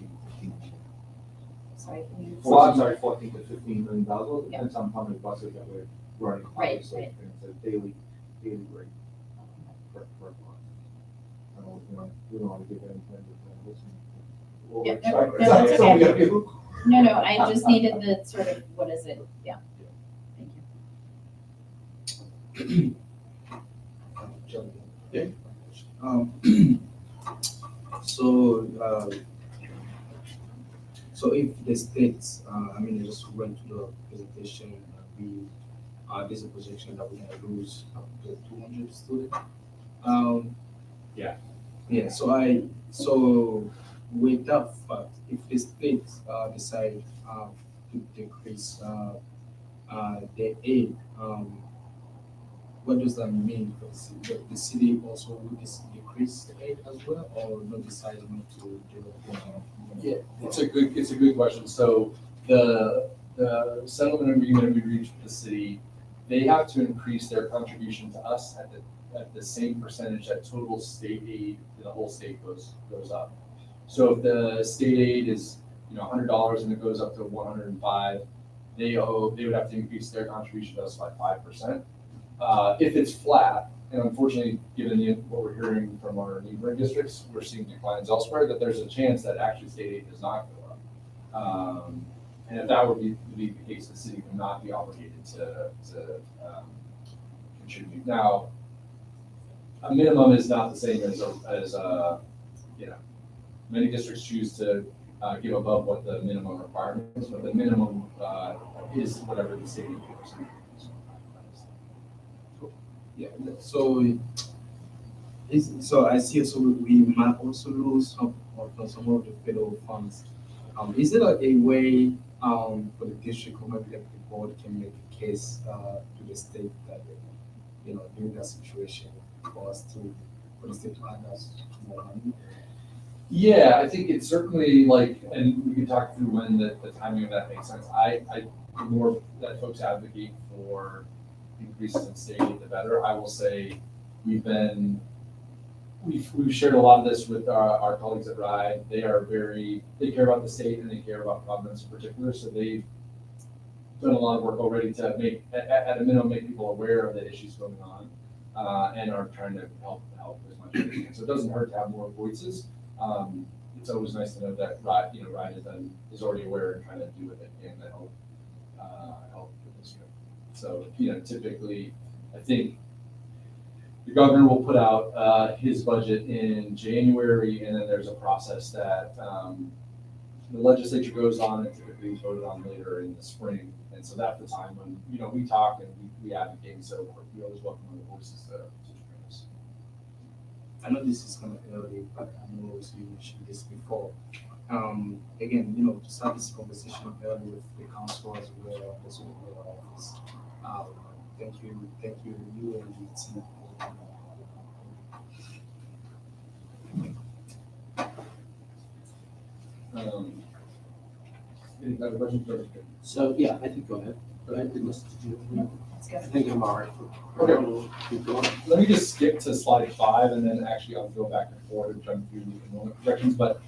Speaker 3: Sorry, can you?
Speaker 10: Well, I'm sorry, 14 to 15 million dollars. Well, it
Speaker 3: Yeah.
Speaker 10: depends on how many buses that we're running.
Speaker 3: Right,
Speaker 10: obviously,
Speaker 3: right.
Speaker 10: and it's a daily rate per month. I don't, we don't want to give any kind of, listen. Well,
Speaker 3: Yeah,
Speaker 10: it's
Speaker 3: no,
Speaker 10: like-
Speaker 3: no, that's
Speaker 10: so we
Speaker 3: okay.
Speaker 10: gotta give-
Speaker 3: No, I just needed the sort of, what is it? Yeah. Thank you.
Speaker 8: So, so if the states, I just went to the presentation, there's a projection that we're gonna lose up to 200 students.
Speaker 5: Yeah.
Speaker 8: Yeah, so with that fact, if the states decide to decrease their aid, what does that mean for the city? The city also will decrease the aid as well, or not decide not to do it?
Speaker 5: Yeah, it's a good question. So the settlement agreement we reached with the city, they have to increase their contribution to us at the same percentage that total state aid in the whole state goes up. So if the state aid is $100 and it goes up to 105, they would have to increase their contribution to us by 5%. If it's flat, and unfortunately, given what we're hearing from our neighboring districts, we're seeing declines elsewhere, that there's a chance that actually state aid does not go up. And if that would be the case, the city would not be obligated to contribute. Now, a minimum is not the same as many districts choose to give above what the minimum requirement is, but the minimum is whatever the state aid is.
Speaker 8: Yeah, so I see. So we might also lose some of the federal funds. Is there a way for the district or maybe the board can make a case to the state that during that situation for the state to add us more money?
Speaker 5: Yeah, I think it's certainly and we can talk through when the timing of that makes sense. The more that folks advocate for increases in state aid, the better. I will say we've shared a lot of this with our colleagues at RIDE. They care about the state and they care about Providence in particular. So they've done a lot of work already to at a minimum, make people aware of the issues going on, and are trying to help as much as they can. So it doesn't hurt to have more voices. It's always nice to know that RIDE is already aware and trying to do what they can to help with this. So, typically, I think the governor will put out his budget in January, and then there's a process that the legislature goes on and typically voted on later in the spring. And so that's the time when, we talk and we advocate. So we always welcome other voices to join us.
Speaker 8: I know this is kind of early, but I know you mentioned this before. Again, to start this conversation early with the council as well, also with the office. Thank you, you and the team.
Speaker 5: Any other questions?
Speaker 2: So, yeah, I think go ahead. Go ahead. Unless
Speaker 3: That's good.
Speaker 2: I think I'm all right.
Speaker 5: Okay.
Speaker 2: Keep going.
Speaker 5: Let me just skip to slide 5, and then actually I'll go back and forth and jump through the enrollment projections. But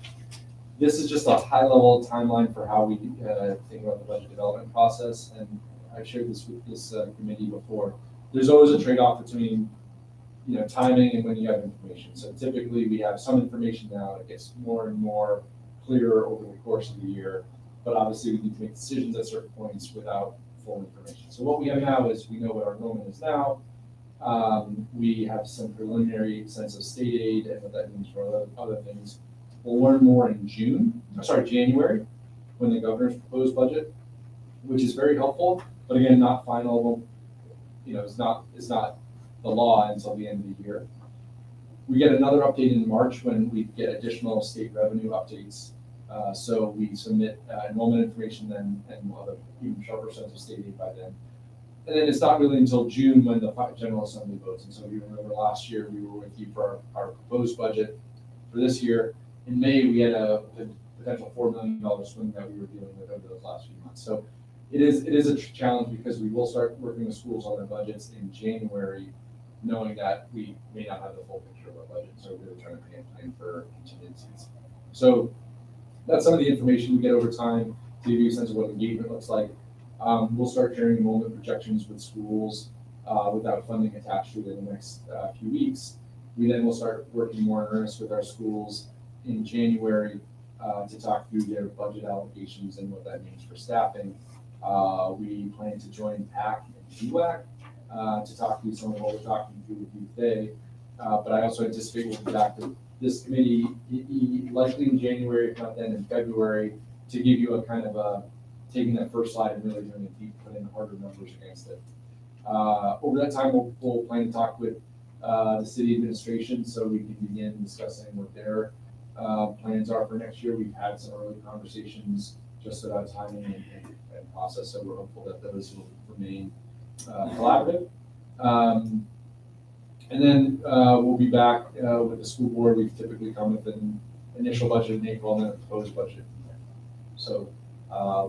Speaker 5: this is just a high-level timeline for how we think about the budget development process. And I've shared this with this committee before. There's always a trade-off between timing and when you have information. So typically we have some information now. It gets more and more clear over the course of the year. But obviously we need to make decisions at certain points without full information. So what we have now is we know what our enrollment is now. We have some preliminary sense of state aid and what that means for other things. We'll learn more in January, when the governor's proposed budget, which is very helpful, but again, not final. It's not the law until the end of the year. We get another update in March when we get additional state revenue updates. So we submit enrollment information then, and we'll have an even sharper sense of state aid by then. And then it's not really until June when the General Assembly votes. And so if you remember last year, we were with you for our proposed budget for this year. In May, we had a potential $4 million swing that we were dealing with over those last few months. So it is a challenge because we will start working with schools on their budgets in January, knowing that we may not have the full picture of our budget. So we're really trying to plan for contingencies. So that's some of the information we get over time to give you a sense of what engagement looks like. We'll start sharing enrollment projections with schools without funding attached to it in the next few weeks. We then will start working more in earnest with our schools in January to talk through their budget allocations and what that means for staffing. We plan to join PAC and DWAC to talk through some of what we're talking through with you today. But I also anticipate we'll be back with this committee likely in January, if not then in February, to give you a kind of taking that first slide and really doing a deep put in harder numbers against it. Over that time, we'll plan to talk with the city administration so we can begin discussing what their plans are for next year. We've had some early conversations just about timing and process, so we're hopeful that those will remain collaborative. And then we'll be back with the school board. We typically come with an initial budget in April and then a proposed budget in May. So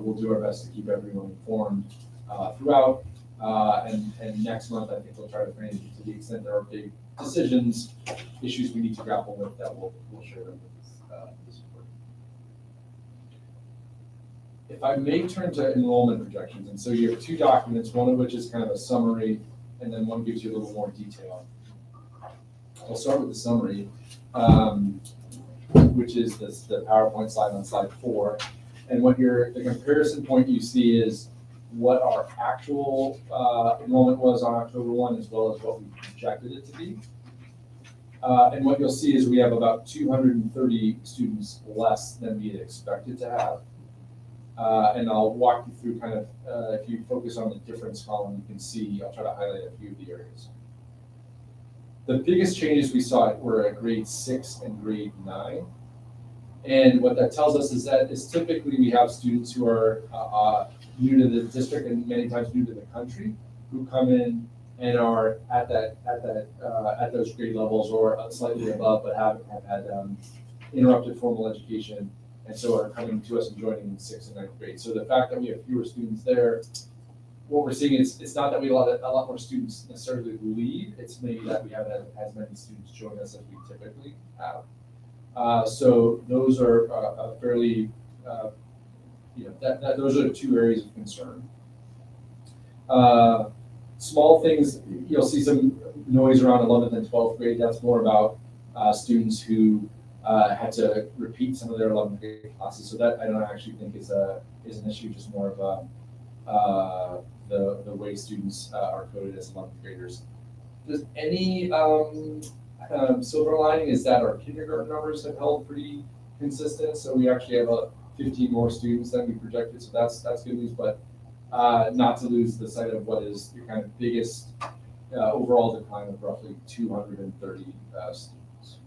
Speaker 5: we'll do our best to keep everyone informed throughout. And next month, I think we'll try to frame it to the extent there are big decisions, issues we need to grapple with, that we'll share them with this board. If I may turn to enrollment projections, and so you have two documents, one of which is kind of a summary, and then one gives you a little more detail. I'll start with the summary, which is the PowerPoint slide on slide 4. And what the comparison point you see is what our actual enrollment was on October 1, as well as what we projected it to be. And what you'll see is we have about 230 students less than we had expected to have. And I'll walk you through kind of, if you focus on the difference column, you can see, I'll try to highlight a few of the areas. The biggest changes we saw were at grade 6 and grade 9. And what that tells us is that typically we have students who are new to the district and many times new to the country who come in and are at those grade levels or slightly above, but have had interrupted formal education, and so are coming to us and joining in 6th and 9th grade. So the fact that we have fewer students there, what we're seeing is it's not that we have a lot more students necessarily leave, it's maybe that we haven't had as many students join us as we typically have. So those are fairly, those are 2 areas of concern. Small things, you'll see some noise around 11th and 12th grade. That's more about students who had to repeat some of their 11th grade classes. So that I don't actually think is an issue, just more of the way students are coded as 11th graders. Does any silver lining is that our kindergarten numbers have held pretty consistent. So we actually have 15 more students than we projected. So that's good news, but not to lose the sight of what is the kind of biggest overall decline of roughly 230 students.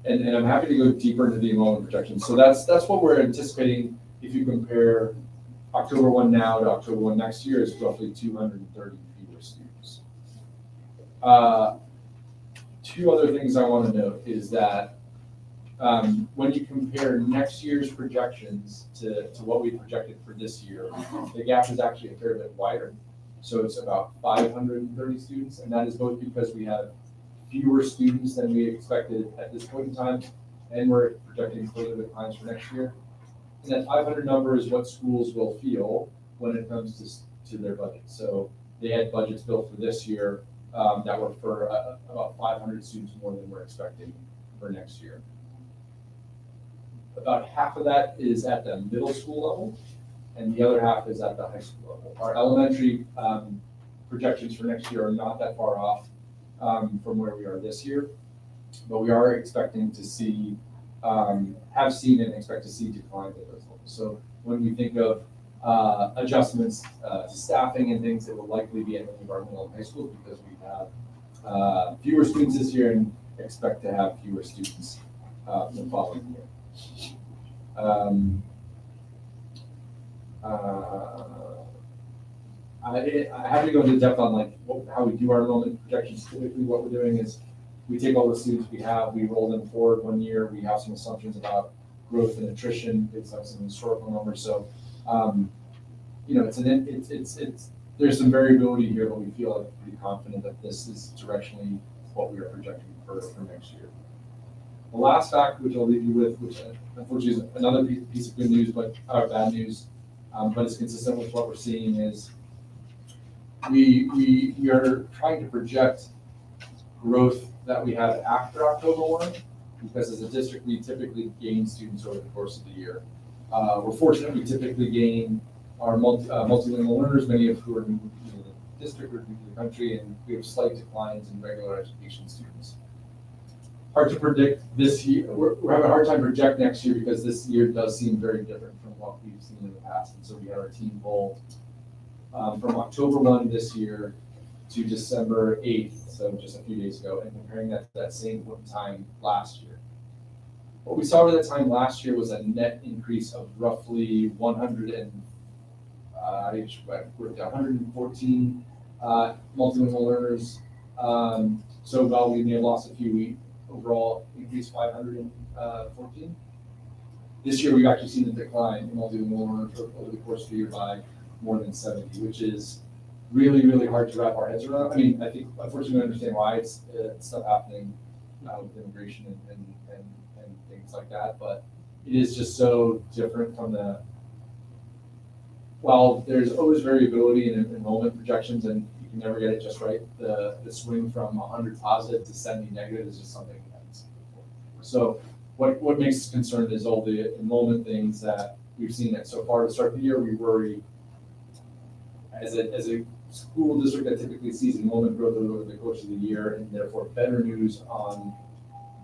Speaker 5: And I'm happy to go deeper into the enrollment projections. So that's what we're anticipating. If you compare October 1 now to October 1 next year, is roughly 230 fewer students. 2 other things I want to note is that when you compare next year's projections to what we projected for this year, the gap is actually a fair bit wider. So it's about 530 students, and that is both because we have fewer students than we expected at this point in time, and we're projecting further declines for next year. And that 500 number is what schools will feel when it comes to their budget. So they had budgets built for this year that were for about 500 students more than we're expecting for next year. About half of that is at the middle school level, and the other half is at the high school level. Our elementary projections for next year are not that far off from where we are this year, but we are expecting to see, have seen and expect to see declines at those levels. So when we think of adjustments to staffing and things that will likely be at many of our middle and high schools because we have fewer students this year and expect to have fewer students the following year. I have to go into depth on like how we do our enrollment projections. Typically, what we're doing is we take all the students we have, we roll them forward 1 year. We have some assumptions about growth and attrition based on some historical numbers. So, it's there's some variability here, but we feel like pretty confident that this is directionally what we are projecting for next year. The last fact, which I'll leave you with, which unfortunately is another piece of good news, but bad news, but it's consistent with what we're seeing, is we are trying to project growth that we have after October 1, because as a district, we typically gain students over the course of the year. We're fortunate we typically gain our multilingual learners, many of who are new to the district or new to the country, and we have slight declines in regular education students. Hard to predict this year. We're having a hard time to project next year because this year does seem very different from what we've seen in the past. And so we had our team poll from October 1 this year to December 8th, so just a few days ago, and comparing that to that same time last year. What we saw at that time last year was a net increase of roughly 114 multilingual learners. So while we may have lost a few, we overall increased 514. This year, we've actually seen a decline in multilingual learners over the course of the year by more than 70, which is really, really hard to wrap our heads around. I mean, I think unfortunately we understand why it's stuff happening with immigration and things like that, but it is just so different from while there's always variability in enrollment projections and you can never get it just right, the swing from 100 positive to 70 negative is just something we haven't seen before. So what makes us concerned is all the enrollment things that we've seen that so far to start the year. We worry as a school district that typically sees enrollment growth over the course of the year, and therefore better news on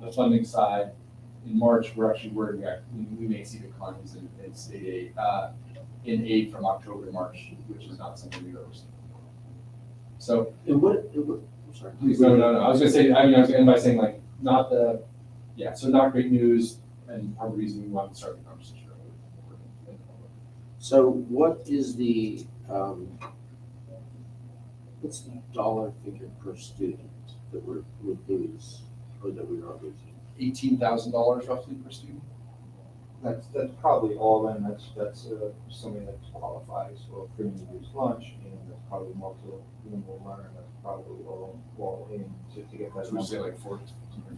Speaker 5: the funding side. In March, we're actually worried that we may see declines in state aid, in aid from October to March, which is not something we've ever seen before. So,
Speaker 6: I'm sorry.
Speaker 5: please, no. I was going to say, I was going to end by saying so not great news, and part of the reason we wanted to start the conversation.
Speaker 2: So what is what's the dollar figure per student that we lose, or that we are losing?
Speaker 5: $18,000 roughly per student.
Speaker 10: That's probably all in, that's somebody that qualifies for free and reduced lunch, and that's probably multilingual learner, that's probably all in to get that
Speaker 5: So we say
Speaker 10: number.
Speaker 5: like 14.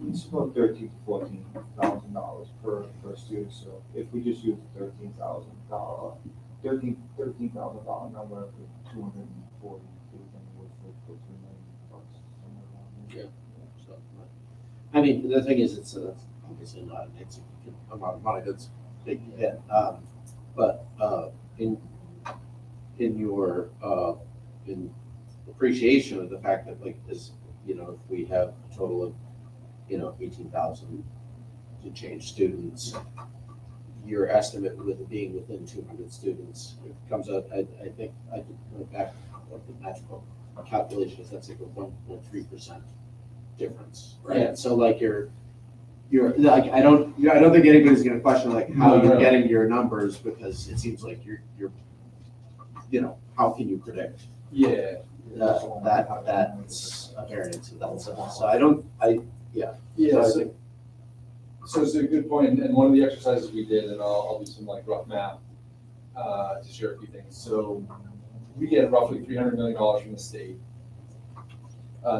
Speaker 10: It's about $13,000 to $14,000 per student, so if we just use the $13,000 number for 240 students, with $3 million somewhere around there.
Speaker 2: Yeah. So, I mean, the thing is, it's obviously not an insignificant amount of money. That's big hit. But in your in appreciation of the fact that if we have a total of 18,000 to change students, your estimate with it being within 200 students, it comes out. I think I went back of the magical calculations. That's like a 1.3% difference, right?
Speaker 5: Yeah.
Speaker 2: So you're like I don't think anybody's going to question how
Speaker 5: No,
Speaker 2: you're
Speaker 5: no.
Speaker 2: getting your numbers, because it seems like you're how can you predict
Speaker 5: Yeah.
Speaker 2: that's a variance of that size? So
Speaker 5: Yeah.
Speaker 2: So I think
Speaker 5: So it's a good point, and one of the exercises we did, and I'll do some rough math to share a few things. So we get roughly $300 million from the state.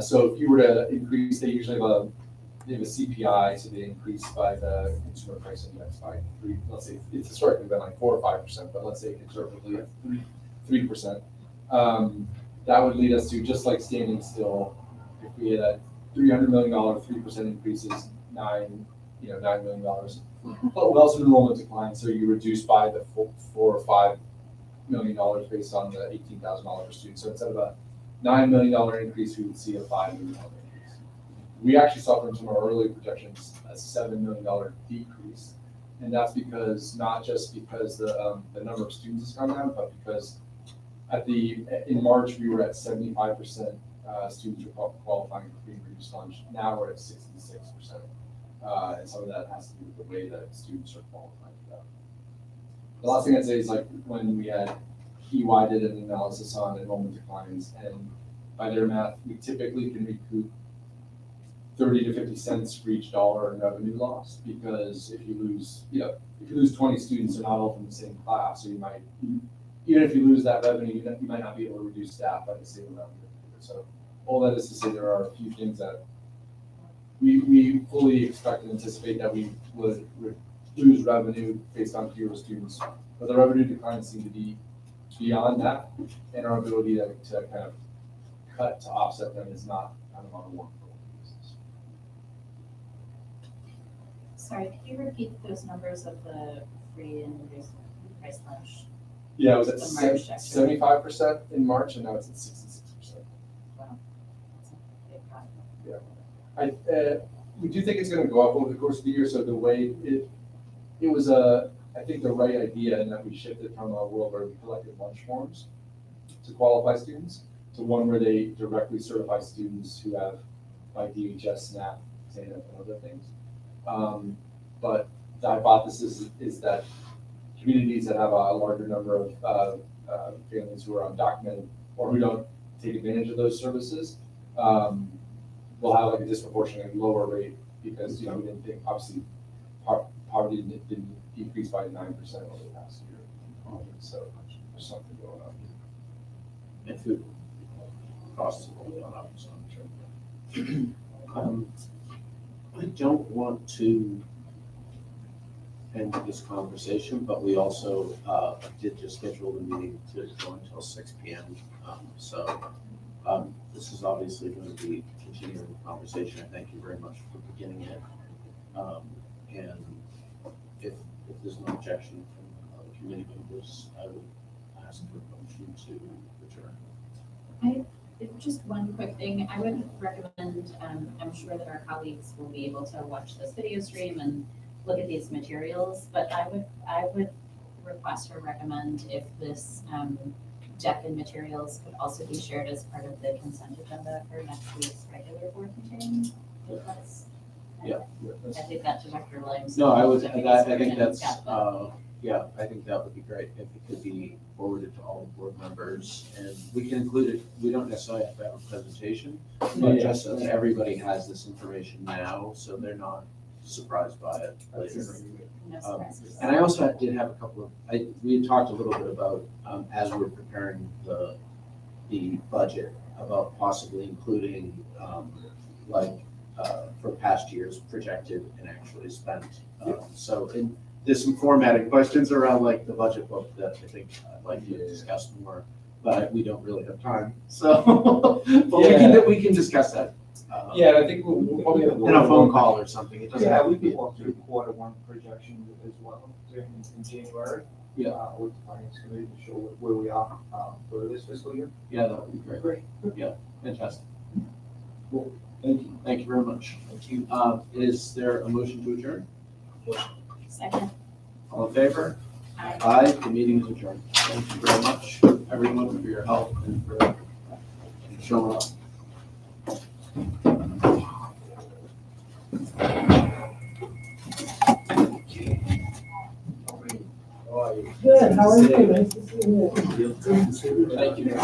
Speaker 5: So if you were to increase, they usually have a CPI, so they increase by the consumer price index by 3. Let's say it's historically been 4 or 5%, but let's say conservatively at 3%. That would lead us to, just like standing still, if we had a $300 million, 3% increases, $9 million. But we also enrollment decline, so you reduce by the $4 or $5 million based on the $18,000 per student. So instead of a $9 million increase, we would see a $5 million increase. We actually saw from some of our early projections a $7 million decrease. And that's because, not just because the number of students has gone down, but because in March, we were at 75% students were qualifying for free and reduced lunch. Now we're at 66%. And some of that has to do with the way that students are qualifying for that. The last thing I'd say is like when we had EY did an analysis on enrollment declines, and by their math, we typically can recoup 30 to 50 cents for each dollar in revenue loss, because if you lose 20 students, they're not all from the same class, so you might, even if you lose that revenue, you might not be able to reduce staff by the same amount. So all that is to say, there are a few things that we fully expect and anticipate that we would lose revenue based on fewer students, but the revenue declines seem to be beyond that, and our ability to kind of cut to offset them is not kind of on a one-for-one basis.
Speaker 3: Sorry, could you repeat those numbers of the free and reduced price lunch?
Speaker 5: Yeah, it was at
Speaker 3: The March actually.
Speaker 5: 75% in March, and now it's at 66%.
Speaker 3: Wow. That's a big drop.
Speaker 5: We do think it's going to go up over the course of the year. So the way it was I think the right idea, in that we shifted from a world where we collected lunch forms to qualify students to one where they directly certify students who have like DHS, SNAP, TANF, and other things. But the hypothesis is that communities that have a larger number of families who are undocumented or who don't take advantage of those services will have like a disproportionately lower rate, because we didn't think, obviously poverty didn't decrease by 9% over the past year. So there's something going on.
Speaker 2: And food costs have gone up, so I'm sure. I don't want to end this conversation, but we also did just schedule the meeting to go until 6 p.m. This is obviously going to be continuing the conversation. I thank you very much for beginning it. And if there's no objection from other committee members, I would ask for a motion to adjourn.
Speaker 3: Just one quick thing, I would recommend, I'm sure that our colleagues will be able to watch this video stream and look at these materials, but I would request or recommend if this deck and materials could also be shared as part of the consent agenda for next week's regular board meeting.
Speaker 2: Yeah.
Speaker 3: I think that Director Williams.
Speaker 2: No, I
Speaker 3: think
Speaker 2: that's,
Speaker 3: got that.
Speaker 2: yeah, I think that would be great if it could be forwarded to all the board members, and we can include it. We don't necessarily have to have a presentation, but just so that everybody has this information now, so they're not surprised by it later.
Speaker 3: No surprises.
Speaker 2: And I also did have a couple of, we had talked a little bit about, as we're preparing the budget, about possibly including, for past years projected and actually spent. There's some formatting questions around like the budget book that I think I'd like to discuss more, but we don't really have time. So, but we can discuss that.
Speaker 10: Yeah, I think we'll probably have
Speaker 2: In a phone call or something. It doesn't
Speaker 10: Yeah,
Speaker 2: have to
Speaker 10: we
Speaker 2: be.
Speaker 10: could walk through Q1 projection as well in January. With the finance committee to show where we are for this fiscal year.
Speaker 2: Yeah, that would be great.
Speaker 10: Great.
Speaker 2: Yeah, fantastic.
Speaker 10: Cool.
Speaker 2: Thank you. Thank you very much.
Speaker 10: Thank you.
Speaker 2: Is there a motion to adjourn?
Speaker 3: Second.
Speaker 2: All in favor?
Speaker 3: Aye.
Speaker 2: Aye, the meeting is adjourned. Thank you very much, everyone, for your help and for showing up.
Speaker 11: Good, how are you? Nice to see you.
Speaker 2: Thank you.